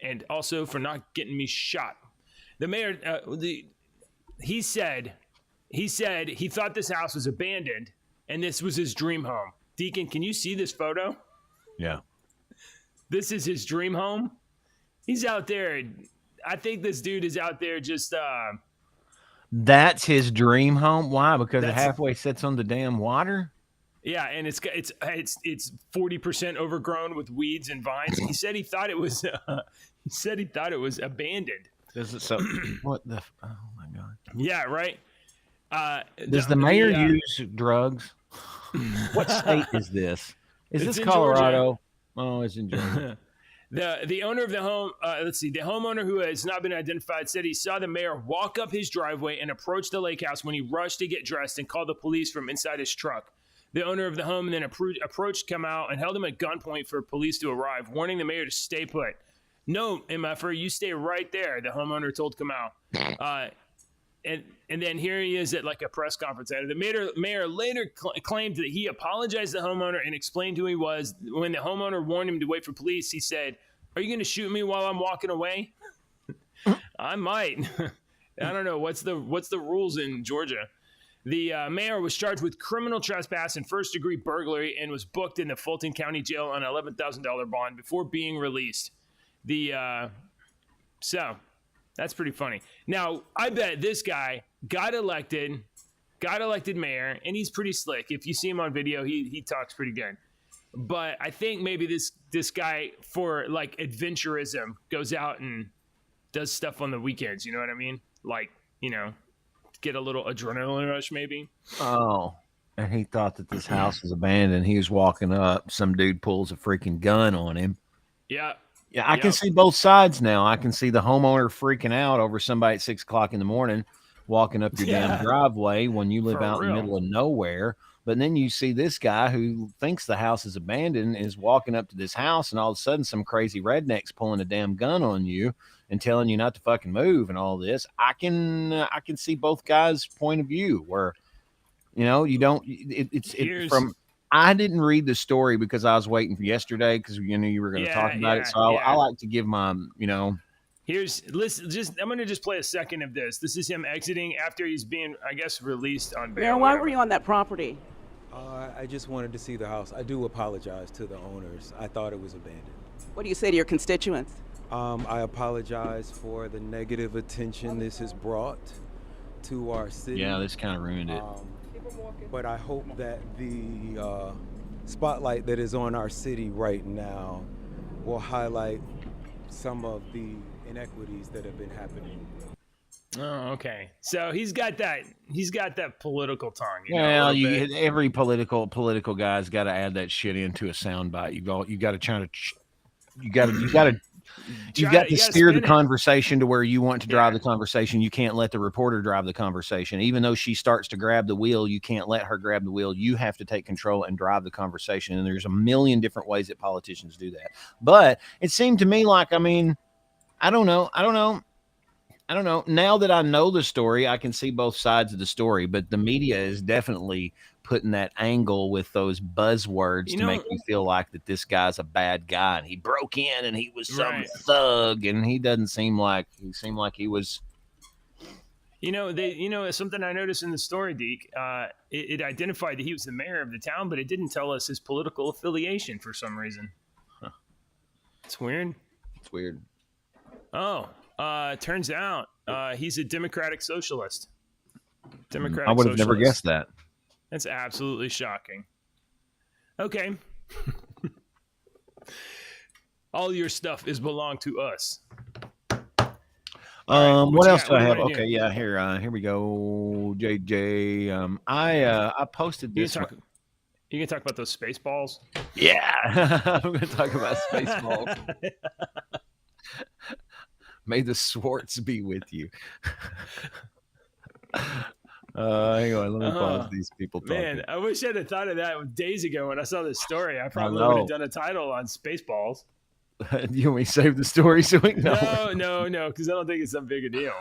B: and also for not getting me shot. The mayor, he said he thought this house was abandoned and this was his dream home. Deacon, can you see this photo?
C: Yeah.
B: This is his dream home. He's out there. I think this dude is out there just.
C: That's his dream home. Why? Because it halfway sits on the damn water.
B: Yeah, and it's 40% overgrown with weeds and vines. He said he thought it was abandoned.
C: Does it so? What the? Oh my god!
B: Yeah, right.
C: Does the mayor use drugs? What state is this? Is this Colorado? Oh, it's in Georgia.
B: The owner of the home, the homeowner who has not been identified said he saw the mayor walk up his driveway and approach the lake house when he rushed to get dressed and called the police from inside his truck. The owner of the home then approached, come out, and held him at gunpoint for police to arrive, warning the mayor to stay put. No, MFer, you stay right there, the homeowner told Kamau. And then here he is at like a press conference. The mayor later claimed that he apologized to the homeowner and explained who he was. When the homeowner warned him to wait for police, he said, "Are you going to shoot me while I'm walking away?" I might. I don't know. What's the rules in Georgia? The mayor was charged with criminal trespass and first-degree burglary and was booked in the Fulton County Jail on an $11,000 bond before being released. So that's pretty funny. Now, I bet this guy got elected mayor, and he's pretty slick. If you see him on video, he talks pretty good. But I think maybe this guy, for like adventurism, goes out and does stuff on the weekends. You know what I mean? Like, get a little adrenaline rush maybe.
C: Oh, and he thought that this house was abandoned. He was walking up. Some dude pulls a freaking gun on him.
B: Yeah.
C: Yeah, I can see both sides now. I can see the homeowner freaking out over somebody at 6 o'clock in the morning walking up your damn driveway when you live out in the middle of nowhere. But then you see this guy who thinks the house is abandoned is walking up to this house, and all of a sudden some crazy redneck's pulling a damn gun on you and telling you not to fucking move and all this. I can see both guys' point of view where, you don't. I didn't read the story because I was waiting for yesterday because you were going to talk about it. So I like to give my. I'm going to just play a second of this. This is him exiting after he's being, I guess, released on bail.
G: Mayor, why were you on that property?
H: I just wanted to see the house. I do apologize to the owners. I thought it was abandoned.
G: What do you say to your constituents?
H: I apologize for the negative attention this has brought to our city.
C: Yeah, this kind of ruined it.
H: But I hope that the spotlight that is on our city right now will highlight some of the inequities that have been happening.
B: Oh, okay. So he's got that political tongue.
C: Every political guy's got to add that shit into a soundbite. You got to steer the conversation to where you want to drive the conversation. You can't let the reporter drive the conversation. Even though she starts to grab the wheel, you can't let her grab the wheel. You have to take control and drive the conversation. And there's a million different ways that politicians do that. But it seemed to me like, I don't know. Now that I know the story, I can see both sides of the story, but the media is definitely putting that angle with those buzzwords to make you feel like that this guy's a bad guy and he broke in and he was some thug, and he seemed like he was.
B: Something I noticed in the story, Deke, it identified that he was the mayor of the town, but it didn't tell us his political affiliation for some reason. Huh. It's weird. Oh, turns out he's a Democratic Socialist.
C: I would have never guessed that.
B: That's absolutely shocking. Okay. All your stuff is belong to us.
C: What else do I have? Okay, yeah, here we go. JJ. I posted this.
B: You gonna talk about those space balls?
C: Yeah, I'm gonna talk about space balls. May the Swartz be with you. Hang on, let me pause these people talking.
B: Man, I wish I'd have thought of that days ago when I saw this story. I probably would have done a title on Spaceballs.
C: You want me to save the story so we know?
B: No, because I don't think it's that big a deal.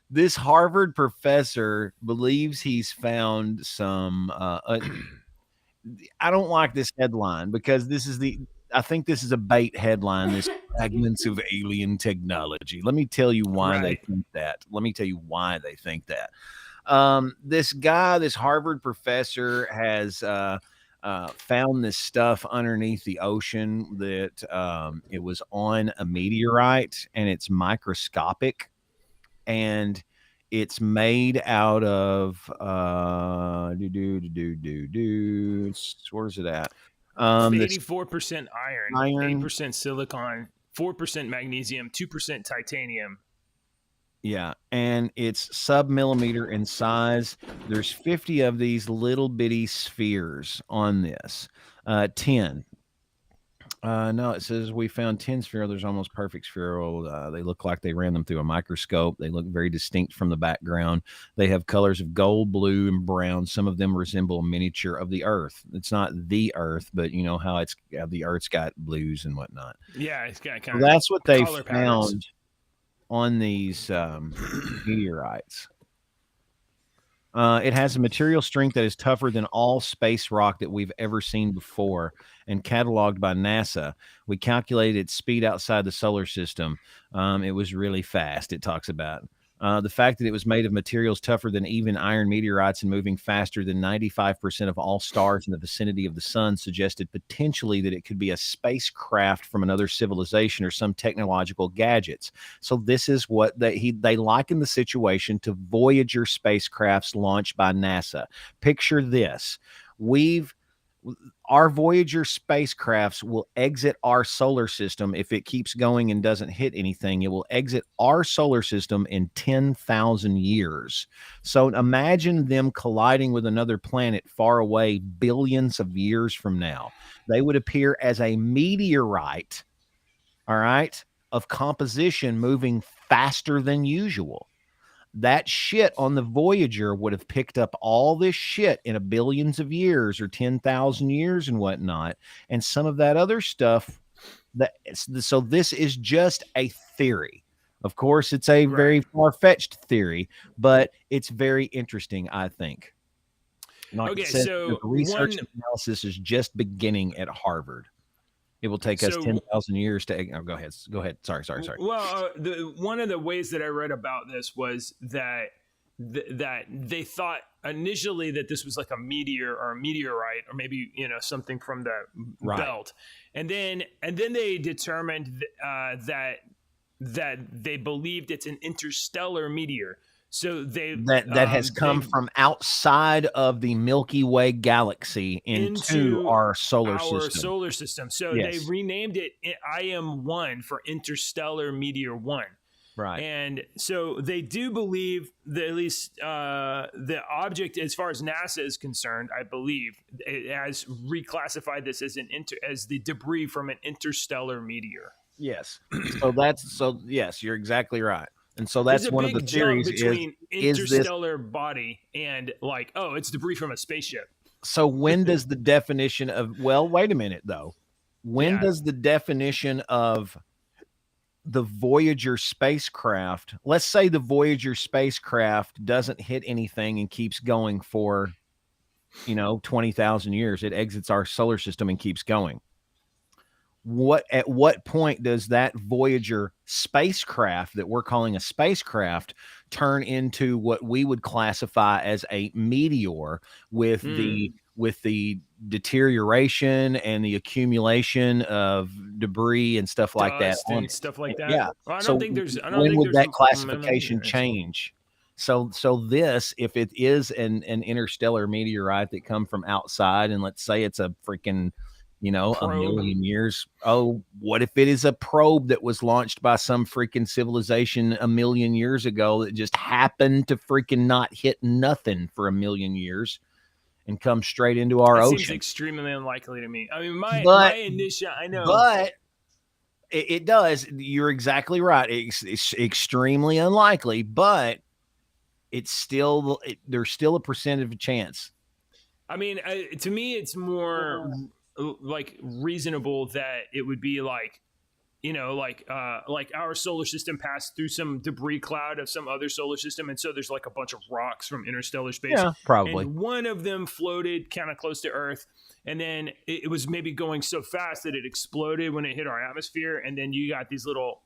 C: This Harvard professor believes he's found some. I don't like this headline because I think this is a bait headline. This fragments of alien technology. Let me tell you why they think that. This Harvard professor has found this stuff underneath the ocean that it was on a meteorite, and it's microscopic, and It's made out of where's it at?
B: 84% iron,
C: iron.
B: 8% silicon, 4% magnesium, 2% titanium.
C: Yeah, and it's sub-millimeter in size. There's 50 of these little bitty spheres on this. 10. No, it says we found 10 spheral. There's almost perfect spheral. They look like they ran them through a microscope. They look very distinct from the background. They have colors of gold, blue, and brown. Some of them resemble a miniature of the Earth. It's not the Earth, but you know how the Earth's got blues and whatnot.
B: Yeah, it's got
C: So that's what they
B: color
C: found
B: patterns
C: on these meteorites. It has a material strength that is tougher than all space rock that we've ever seen before and cataloged by NASA. We calculated its speed outside the solar system. It was really fast, it talks about. The fact that it was made of materials tougher than even iron meteorites and moving faster than 95% of all stars in the vicinity of the sun suggested potentially that it could be a spacecraft from another civilization or some technological gadgets. So this is what they liken the situation to Voyager spacecrafts launched by NASA. Picture this. Our Voyager spacecrafts will exit our solar system if it keeps going and doesn't hit anything. It will exit our solar system in 10,000 years. So imagine them colliding with another planet far away billions of years from now. They would appear as a meteorite, all right, of composition moving faster than usual. That shit on the Voyager would have picked up all this shit in a billions of years or 10,000 years and whatnot. And some of that other stuff so this is just a theory. Of course, it's a very far-fetched theory, but it's very interesting, I think. Like
B: okay,
C: I said,
B: so
C: the research and analysis is just beginning at Harvard. It will take us 10,000 years to. Oh, go ahead. Go ahead. Sorry.
B: Well, one of the ways that I read about this was that that they thought initially that this was like a meteor or a meteorite or maybe something from the belt, and then they determined that they believed it's an interstellar meteor. So that
C: has come from outside of the Milky Way galaxy into our solar system.
B: So they renamed it IM-1 for Interstellar Meteor 1.
C: Right.
B: And so they do believe that at least the object, as far as NASA is concerned, I believe, it has reclassified this as the debris from an interstellar meteor.
C: Yes. Yes, you're exactly right. And so that's one of the theories
B: between interstellar body and it's debris from a spaceship.
C: So when does the definition of, wait a minute though. When does the definition of the Voyager spacecraft, let's say the Voyager spacecraft doesn't hit anything and keeps going for, 20,000 years. It exits our solar system and keeps going. At what point does that Voyager spacecraft that we're calling a spacecraft turn into what we would classify as a meteor with the deterioration and the accumulation of debris and stuff like that
B: and stuff like that?
C: Yeah.
B: Well,
C: when would that classification change? So this, if it is an interstellar meteorite that come from outside, and let's say it's a freaking probe. A million years. Oh, what if it is a probe that was launched by some freaking civilization a million years ago that just happened to freaking not hit nothing for a million years and come straight into our ocean?
B: Seems extremely unlikely to me. I mean, my initial, I know.
C: But it does. You're exactly right. It's extremely unlikely, but it's still, there's still a percentage of chance.
B: I mean, to me, it's more reasonable that it would be like our solar system passed through some debris cloud of some other solar system, and so there's like a bunch of rocks from interstellar space.
C: Yeah, probably.
B: And one of them floated kind of close to Earth, and then it was maybe going so fast that it exploded when it hit our atmosphere, and then you got these little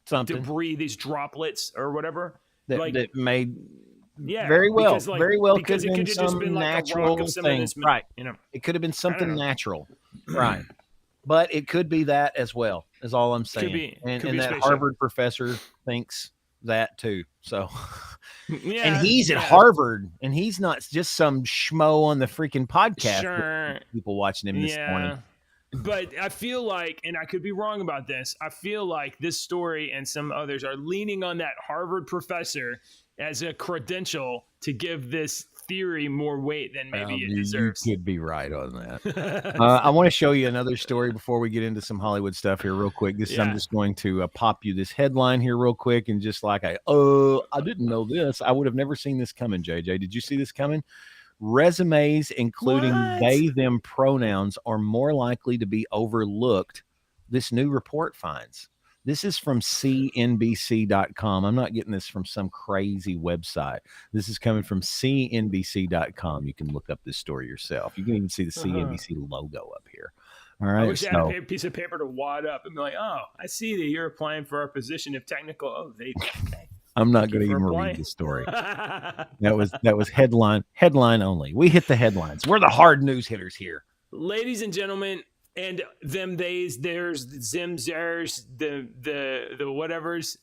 B: debris, these droplets or whatever
C: that made.
B: Yeah,
C: very well
B: because it could have just been like a rock of some
C: thing.
B: Of this,
C: right? It could have been something natural, right? But it could be that as well. Is all I'm saying.
B: Could be
C: that Harvard professor thinks that too. So,
B: Yeah,
C: and he's at
B: yeah.
C: Harvard, and he's not just some schmo on the freaking podcast.
B: Sure.
C: People watching him this morning.
B: But I feel like, and I could be wrong about this, I feel like this story and some others are leaning on that Harvard professor as a credential to give this theory more weight than maybe it deserves.
C: You could be right on that. I want to show you another story before we get into some Hollywood stuff here real quick. I'm just going to pop you this headline here real quick. And just like I didn't know this. I would have never seen this coming, JJ. Did you see this coming? Resumes including they, them pronouns are more likely to be overlooked, this new report finds. This is from CNBC.com. I'm not getting this from some crazy website. This is coming from CNBC.com. You can look up this story yourself. You can even see the CNBC logo up here. All right.
B: I wish I had a piece of paper to wad up and be like, oh, I see that you're applying for our position of technical. Oh, they.
C: I'm not going to even read the story. That was headline only. We hit the headlines. We're the hard news hitters here.
B: Ladies and gentlemen, and them, theys, theirs, zims, theirs, the whatevers.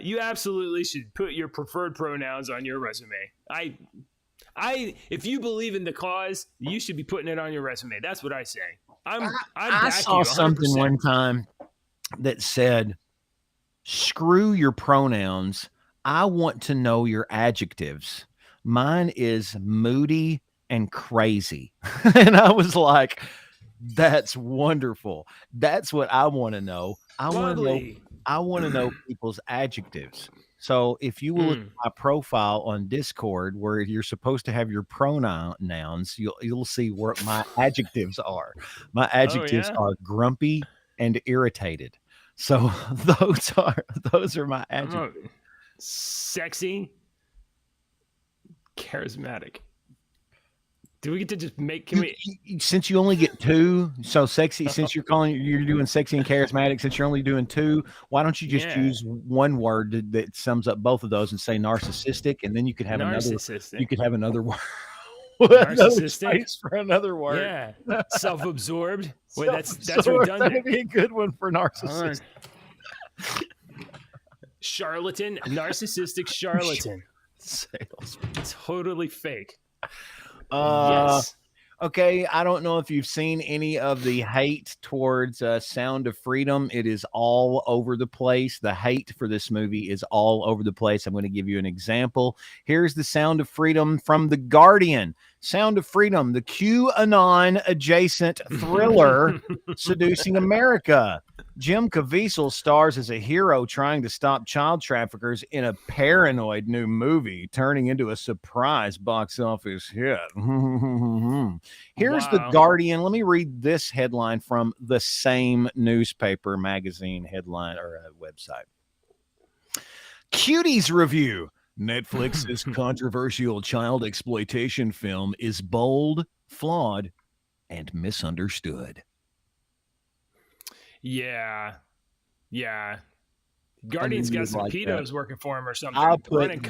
B: You absolutely should put your preferred pronouns on your resume. If you believe in the cause, you should be putting it on your resume. That's what I say. I
C: saw something one time that said, "Screw your pronouns. I want to know your adjectives. Mine is moody and crazy." And I was like, that's wonderful. That's what I want to know. I want to know people's adjectives. So if you will look at my profile on Discord, where you're supposed to have your pronouns, you'll see where my adjectives are. My adjectives are grumpy and irritated. So those are my adjectives.
B: Sexy, charismatic. Do we get to just make? Can we?
C: Since you only get two, so sexy. Since you're doing sexy and charismatic. Since you're only doing two, why don't you just use one word that sums up both of those and say narcissistic, and then you could have another. You could have another word.
B: Narcissistic
C: for another word.
B: Yeah, self-absorbed. Wait, that's redundant.
C: That'd be a good one for narcissist.
B: Charlatan, narcissistic charlatan.
C: Sales.
B: Totally fake.
C: Yes. Okay, I don't know if you've seen any of the hate towards Sound of Freedom. It is all over the place. The hate for this movie is all over the place. I'm going to give you an example. Here's the Sound of Freedom from The Guardian. Sound of Freedom, the QAnon adjacent thriller seducing America. Jim Caviezel stars as a hero trying to stop child traffickers in a paranoid new movie, turning into a surprise box office hit. Here's The Guardian. Let me read this headline from the same newspaper, magazine headline or website. Cuties review. Netflix's controversial child exploitation film is bold, flawed, and misunderstood.
B: Yeah. Guardian's got some pedos working for him or something.
C: I'll put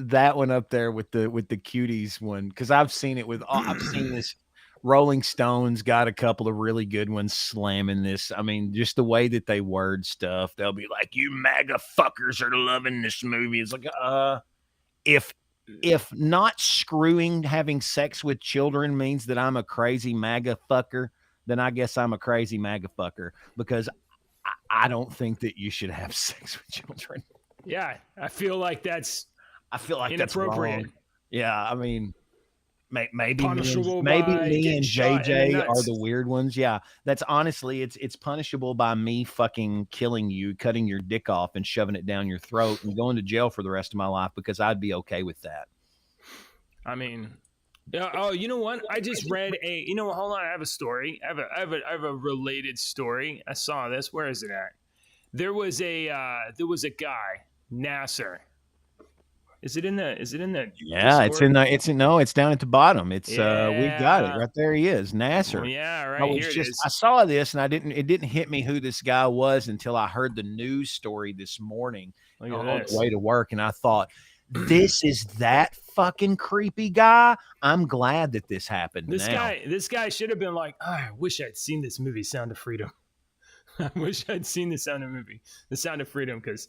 C: that one up there with the cuties one, because I've seen it with. I've seen this. Rolling Stones got a couple of really good ones slamming this. I mean, just the way that they word stuff, they'll be like, "You MAGA fuckers are loving this movie." It's like, if not screwing, having sex with children means that I'm a crazy MAGA fucker, then I guess I'm a crazy MAGA fucker, because I don't think that you should have sex with children.
B: Yeah, I feel like that's
C: inappropriate.
B: That's wrong.
C: Yeah, I mean, maybe me and JJ are the weird ones. Yeah, that's honestly, it's punishable by me fucking killing you, cutting your dick off and shoving it down your throat and going to jail for the rest of my life, because I'd be okay with that.
B: I mean, oh, you know what? I just read hold on. I have a story. I have a related story. I saw this. Where is it at? There was a guy, Nasser. Is it in the?
C: Yeah, Discord? It's down at the bottom. It's we've got it right there. He is Nasser.
B: Yeah, right here it is.
C: I saw this and it didn't hit me who this guy was until I heard the news story this morning on the way to work, and I thought, this is that fucking creepy guy. I'm glad that this happened.
B: This guy should have been like, I wish I'd seen this movie, Sound of Freedom. I wish I'd seen the Sound of Freedom, because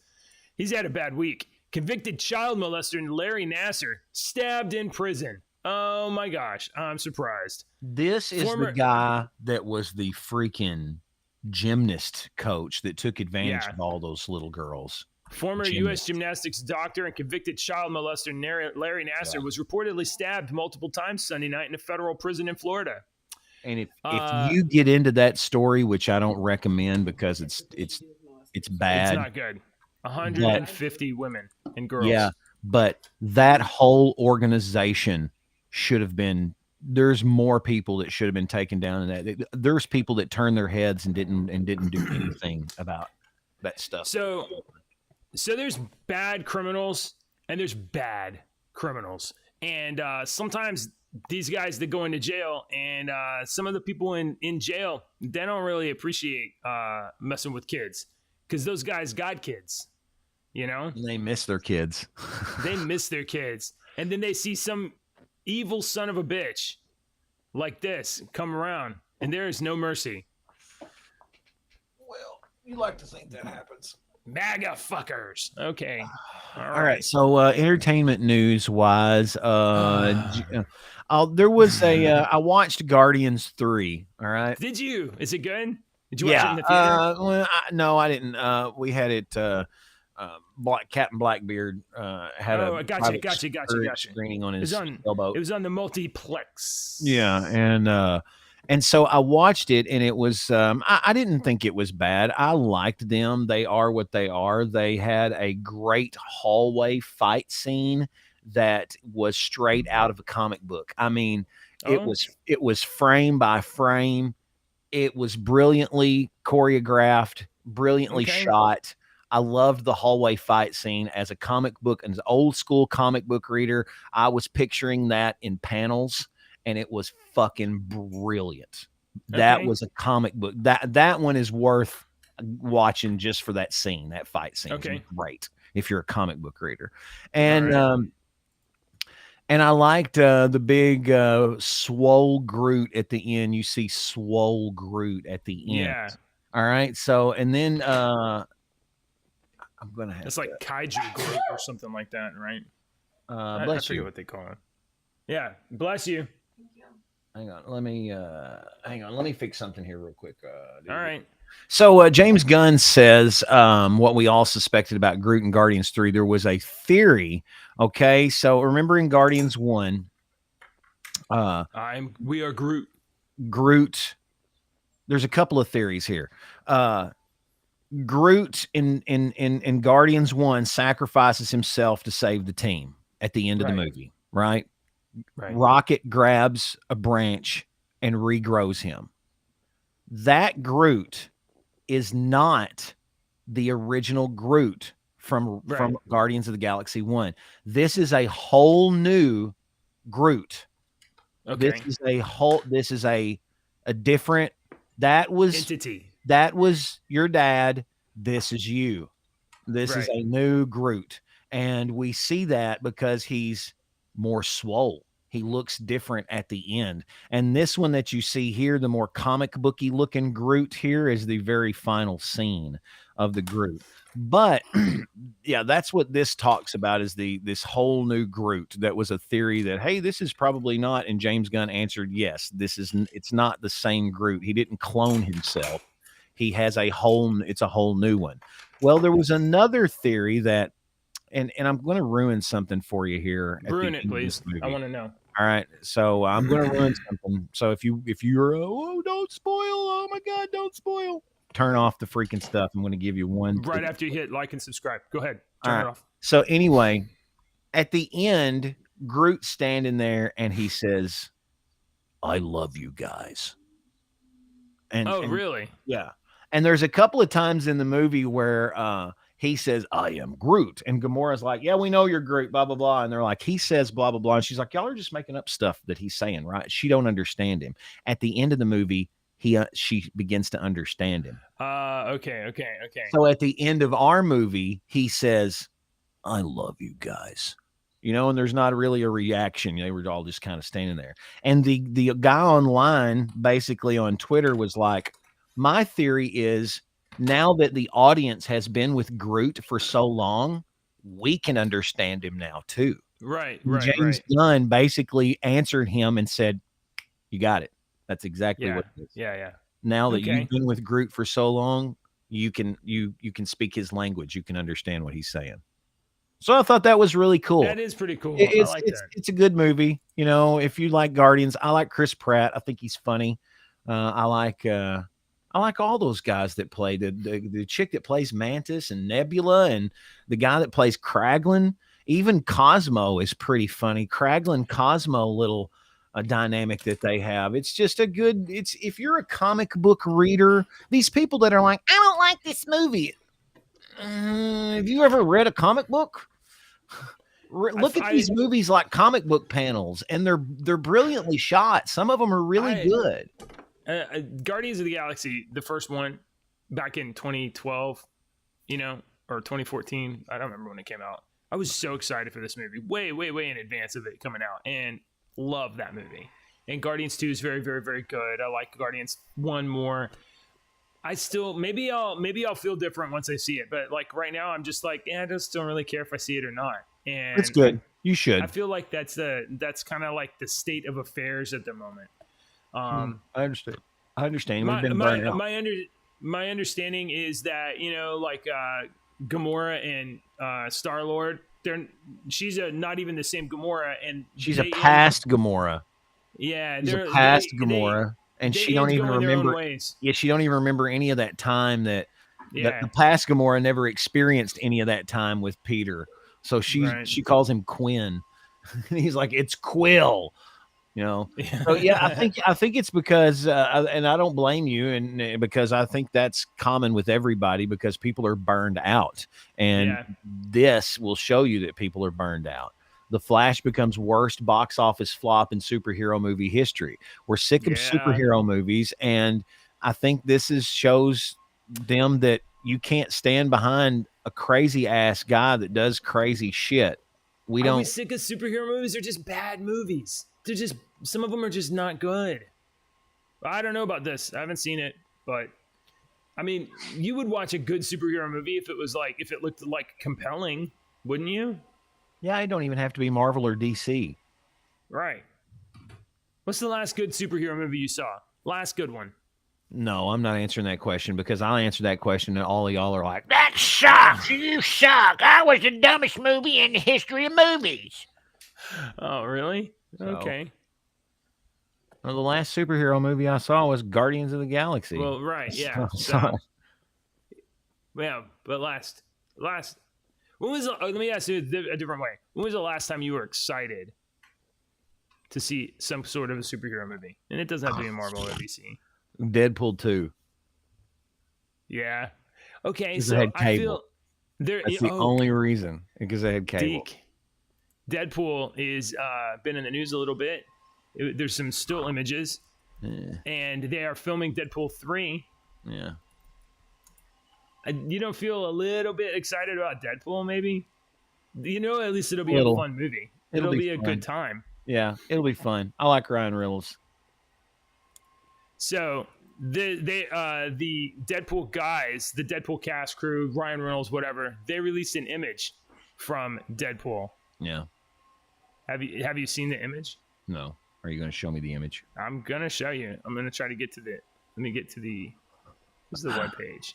B: He's had a bad week. Convicted child molester Larry Nasser stabbed in prison. Oh my gosh, I'm surprised.
C: This is the guy that was the freaking gymnast coach that took advantage of all those little girls.
B: Former U.S. gymnastics doctor and convicted child molester Larry Nasser was reportedly stabbed multiple times Sunday night in a federal prison in Florida.
C: And if you get into that story, which I don't recommend because it's bad.
B: It's not good. 150 women and girls.
C: Yeah, but that whole organization should have been. There's more people that should have been taken down in that. There's people that turned their heads and didn't do anything about that stuff.
B: So there's bad criminals and there's bad criminals, and sometimes these guys that go into jail, and some of the people in jail, they don't really appreciate messing with kids because those guys got kids, you know.
C: They miss their kids.
B: They miss their kids, and then they see some evil son of a bitch like this come around, and there is no mercy.
C: Well, you like to think that happens.
B: MAGA fuckers. Okay.
C: All right. So entertainment news wise, there was I watched Guardians 3. All right.
B: Did you? Is it good? Did you watch it in the theater?
C: Well, no, I didn't. We had it. Captain Blackbeard had a
B: gotcha.
C: screening on his elbow.
B: It was on the multiplex.
C: Yeah, and so I watched it, and it was I didn't think it was bad. I liked them. They are what they are. They had a great hallway fight scene that was straight out of a comic book. I mean, it was frame by frame. It was brilliantly choreographed, brilliantly shot. I loved the hallway fight scene as a comic book, and as an old school comic book reader, I was picturing that in panels, and it was fucking brilliant. That was a comic book. That one is worth watching just for that scene, that fight scene.
B: Okay.
C: Great if you're a comic book reader. And and I liked the big swole Groot at the end. You see swole Groot at the end.
B: Yeah.
C: All right. So, and then I'm gonna have
B: it's like kaiju Groot or something like that, right? I forget what they call it. Yeah. Bless you.
C: Hang on. Let me fix something here real quick.
B: All right.
C: So James Gunn says what we all suspected about Groot in Guardians 3. There was a theory. Okay, so remember in Guardians 1,
B: we are Groot.
C: Groot. There's a couple of theories here. Groot in Guardians 1 sacrifices himself to save the team at the end of the movie, right? Rocket grabs a branch and regrows him. That Groot is not the original Groot from Guardians of the Galaxy 1. This is a whole new Groot.
B: Okay.
C: This is a different
B: entity.
C: That was your dad. This is you. This is a new Groot. And we see that because he's more swole. He looks different at the end. And this one that you see here, the more comic booky looking Groot here, is the very final scene of the Groot. But yeah, that's what this talks about, is this whole new Groot. That was a theory that, hey, this is probably not. And James Gunn answered, yes, it's not the same Groot. He didn't clone himself. He has it's a whole new one. Well, there was another theory that, and I'm going to ruin something for you here.
B: Ruin it, please. I want to know.
C: All right, so I'm going to ruin something. So if you're don't spoil, oh my God, don't spoil. Turn off the freaking stuff. I'm going to give you one
B: right after you hit like and subscribe. Go ahead, turn it off.
C: So anyway, at the end, Groot's standing there and he says, "I love you guys." And
B: really?
C: Yeah. And there's a couple of times in the movie where he says, "I am Groot." And Gamora's like, "Yeah, we know you're Groot, blah, blah, blah." And they're like, he says blah, blah, blah. And she's like, y'all are just making up stuff that he's saying, right? She don't understand him. At the end of the movie, she begins to understand him.
B: Okay.
C: So at the end of our movie, he says, "I love you guys." You know, and there's not really a reaction. They were all just kind of standing there. And the guy online, basically on Twitter, was like, my theory is now that the audience has been with Groot for so long, we can understand him now too.
B: Right,
C: And
B: right,
C: James
B: right.
C: Gunn basically answered him and said, "You got it. That's exactly
B: Yeah,
C: what it is.
B: yeah.
C: Now that
B: Okay.
C: you've been with Groot for so long, you can speak his language. You can understand what he's saying." So I thought that was really cool.
B: That is pretty cool.
C: It-
B: I like that.
C: It's a good movie. You know, if you like Guardians, I like Chris Pratt. I think he's funny. I like all those guys that play the chick that plays Mantis and Nebula, and the guy that plays Kraglin. Even Cosmo is pretty funny. Kraglin Cosmo little dynamic that they have. It's just a good. It's if you're a comic book reader, these people that are like, I don't like this movie. Have you ever read a comic book? Look at these movies like comic book panels, and they're brilliantly shot. Some of them are really good.
B: Guardians of the Galaxy, the first one, back in 2012, or 2014. I don't remember when it came out. I was so excited for this movie, way in advance of it coming out, and love that movie. And Guardians 2 is very, very, very good. I like Guardians 1 more. I still maybe I'll feel different once I see it, but like right now I'm just like, I just don't really care if I see it or not. And
C: It's good. You should.
B: I feel like that's kind of like the state of affairs at the moment.
C: I understand. We've been burned out.
B: My understanding is that Gamora and Star-Lord, she's not even the same Gamora, and
C: She's a past Gamora.
B: Yeah,
C: she's a past Gamora. And she don't even remember. Yeah, she don't even remember any of that time that the past Gamora never experienced any of that time with Peter. So she calls him Quinn. He's like, it's Quill, So yeah, I think it's because, and I don't blame you, and because I think that's common with everybody because people are burned out, and this will show you that people are burned out. The Flash becomes worst box office flop in superhero movie history. We're sick of superhero movies, and I think this shows them that you can't stand behind a crazy ass guy that does crazy shit.
B: Are we sick of superhero movies? They're just bad movies. Some of them are just not good. I don't know about this. I haven't seen it, but I mean, you would watch a good superhero movie if it looked like compelling, wouldn't you?
C: Yeah, it don't even have to be Marvel or DC.
B: Right. What's the last good superhero movie you saw? Last good one.
C: No, I'm not answering that question because I'll answer that question and all of y'all are like, that sucks. You suck. That was the dumbest movie in the history of movies.
B: Oh, really? Okay.
C: Well, the last superhero movie I saw was Guardians of the Galaxy.
B: Well, right, yeah. Yeah, but last. When was? Let me ask you a different way. When was the last time you were excited to see some sort of a superhero movie? And it doesn't have to be Marvel or DC.
C: Deadpool 2.
B: Yeah. Okay.
C: So I feel that's the only reason because I had cable.
B: Deadpool is been in the news a little bit. There's some still images, and they are filming Deadpool 3.
C: Yeah.
B: You don't feel a little bit excited about Deadpool, maybe? At least it'll be a fun movie. It'll be a good time.
C: Yeah, it'll be fun. I like Ryan Reynolds.
B: So the Deadpool guys, the Deadpool cast crew, Ryan Reynolds, whatever, they released an image from Deadpool.
C: Yeah.
B: Have you seen the image?
C: No. Are you going to show me the image?
B: I'm going to show you. I'm going to try to get to let me get to this is the webpage.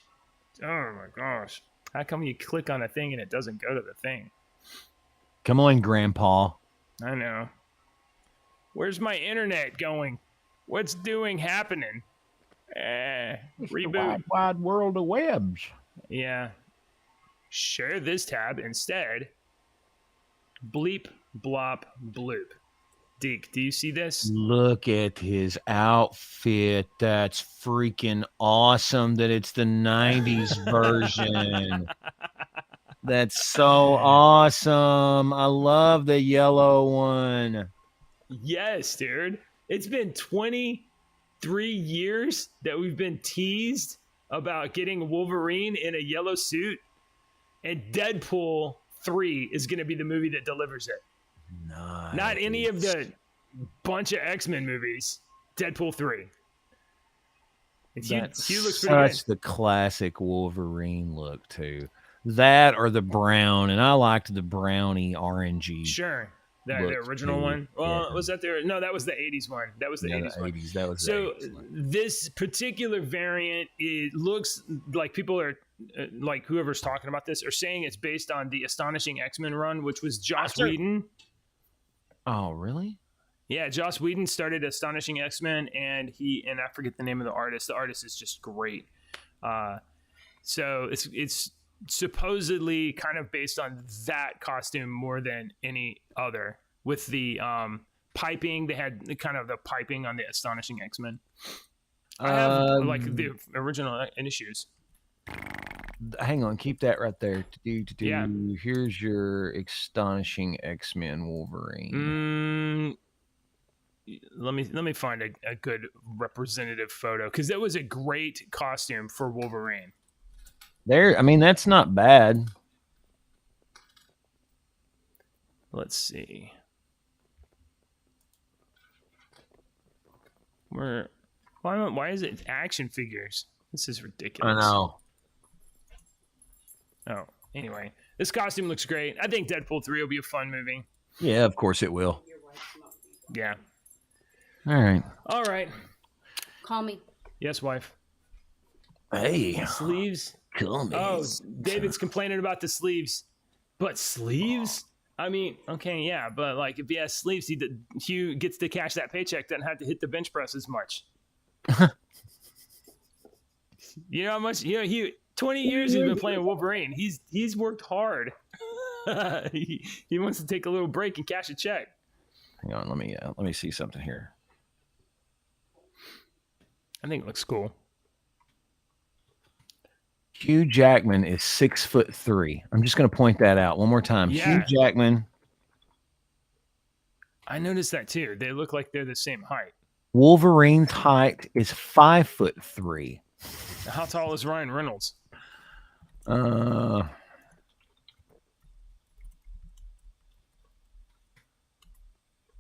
B: Oh my gosh. How come you click on a thing and it doesn't go to the thing?
C: Come on, Grandpa.
B: I know. Where's my internet going? What's happening? Reboot.
C: Wide world of webs.
B: Yeah. Share this tab instead. Bleep, blop, bloop. Deke, do you see this?
C: Look at his outfit. That's freaking awesome that it's the 90s version. That's so awesome. I love the yellow one.
B: Yes, dude. It's been 23 years that we've been teased about getting Wolverine in a yellow suit, and Deadpool 3 is going to be the movie that delivers it.
C: Nice.
B: Not any of the bunch of X-Men movies. Deadpool 3. Hugh
C: That's
B: looks pretty good.
C: such the classic Wolverine look too. That or the brown, and I liked the browny orangey.
B: Sure. The
C: look
B: original
C: too.
B: one. Well,
C: Yeah.
B: was that there? No, that was the 80s one. That was the
C: Yeah,
B: 80s one.
C: 80s. That was the
B: So
C: 80s one.
B: this particular variant, it looks like people are like whoever's talking about this are saying it's based on the Astonishing X-Men run, which was Joss Whedon.
C: Oh, really?
B: Yeah, Joss Whedon started Astonishing X-Men, and I forget the name of the artist. The artist is just great. So it's supposedly kind of based on that costume more than any other. With the piping, they had kind of the piping on the Astonishing X-Men. I have like the original issues.
C: Hang on, keep that right there.
B: Yeah.
C: Here's your Astonishing X-Men Wolverine.
B: Let me find a good representative photo, because that was a great costume for Wolverine.
C: There, I mean, that's not bad.
B: Let's see. Why is it action figures? This is ridiculous.
C: I know.
B: Oh, anyway, this costume looks great. I think Deadpool 3 will be a fun movie.
C: Yeah, of course it will.
B: Yeah.
C: All
B: right.
I: Call me.
B: Yes, wife.
C: Hey,
B: Sleeves.
C: call me.
B: Oh, David's complaining about the sleeves. But sleeves? I mean, okay, yeah, but like if he has sleeves, Hugh gets to cash that paycheck, doesn't have to hit the bench press as much. You know how much? You know, Hugh. 20 years he's been playing Wolverine. He's worked hard. he wants to take a little break and cash a check.
C: Hang on, let me see something here.
B: I think it looks cool.
C: Hugh Jackman is 6'3". I'm just going to point that out one more time.
B: Yeah.
C: Hugh Jackman.
B: I noticed that too. They look like they're the same height.
C: Wolverine's height is 5'3".
B: How tall is Ryan Reynolds?
C: Ryan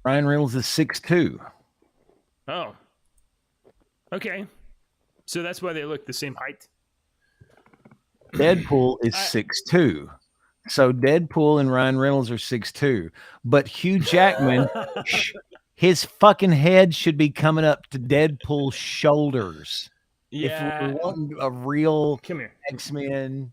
C: Reynolds is 6'2".
B: Oh. Okay. So that's why they look the same height.
C: Deadpool is 6'2". So Deadpool and Ryan Reynolds are 6'2". But Hugh Jackman, his fucking head should be coming up to Deadpool's shoulders.
B: Yeah.
C: If we want a real X-Men,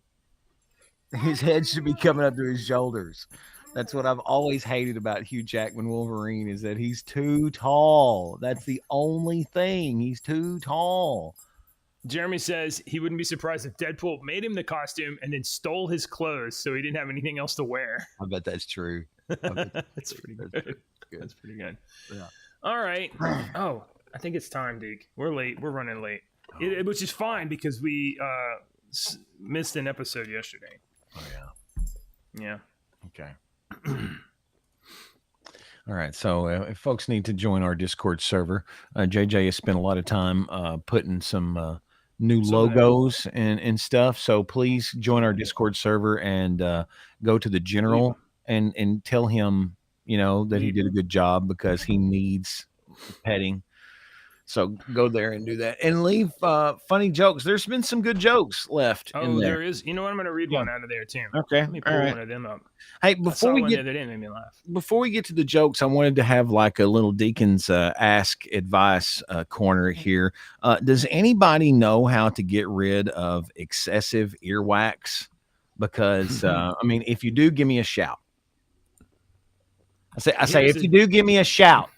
C: his head should be coming up to his shoulders. That's what I've always hated about Hugh Jackman Wolverine, is that he's too tall. That's the only thing. He's too tall.
B: Jeremy says he wouldn't be surprised if Deadpool made him the costume and then stole his clothes so he didn't have anything else to wear.
C: I bet that's true.
B: That's pretty good. That's pretty good.
C: Yeah.
B: All right. Oh, I think it's time, Deke. We're late. We're running late, which is fine because we missed an episode yesterday.
C: Oh, yeah.
B: Yeah.
C: Okay. All right. So if folks need to join our Discord server, JJ has spent a lot of time putting some new logos and stuff. So please join our Discord server and go to the general and tell him, you know, that he did a good job, because he needs petting. So go there and do that, and leave funny jokes. There's been some good jokes left.
B: Oh, there is. You know what? I'm going to read one out of there too.
C: Okay.
B: Let me pull one of them up.
C: Hey,
B: before we get, that made me laugh.
C: Before we get to the jokes, I wanted to have like a little Deacon's ask advice corner here. Does anybody know how to get rid of excessive earwax? Because I mean, if you do, give me a shout. I say, if you do, give me a shout.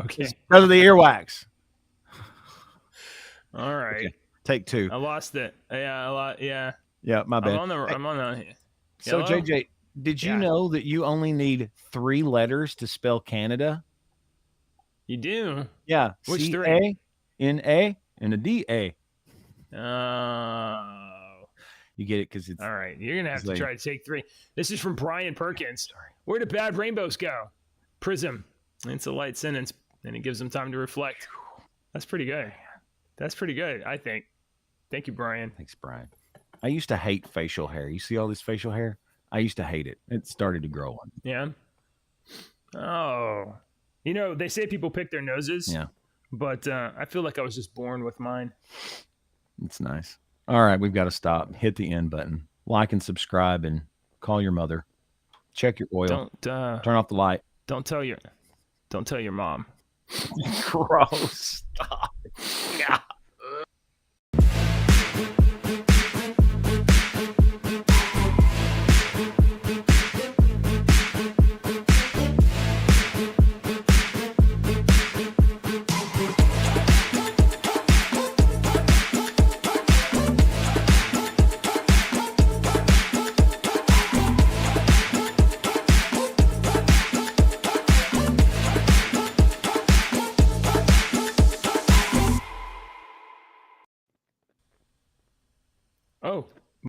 B: Okay.
C: Because of the earwax.
B: All right.
C: Okay. Take two.
B: I lost it. Yeah,
C: Yeah, my bad.
B: I'm on the.
C: So
B: Hello?
C: JJ, did you know that you only need 3 letters to spell Canada?
B: You do?
C: Yeah.
B: Which
C: C-A,
B: 3?
C: N-A, and a D-A.
B: Oh.
C: You get it because it's
B: all right. You're gonna have to try to take 3. This is from Brian Perkins. Where do bad rainbows go? Prism. It's a light sentence, and it gives them time to reflect. That's pretty good. That's pretty good, I think. Thank you, Brian.
C: Thanks, Brian. I used to hate facial hair. You see all this facial hair? I used to hate it. It started to grow on.
B: Yeah. Oh. You know, they say people pick their noses.
C: Yeah.
B: But I feel like I was just born with mine.
C: It's nice. All right, we've got to stop. Hit the end button. Like and subscribe and call your mother. Check your oil.
B: Don't
C: turn off the light.
B: Don't tell your mom.
C: Gross. Stop. Yeah.
B: Oh.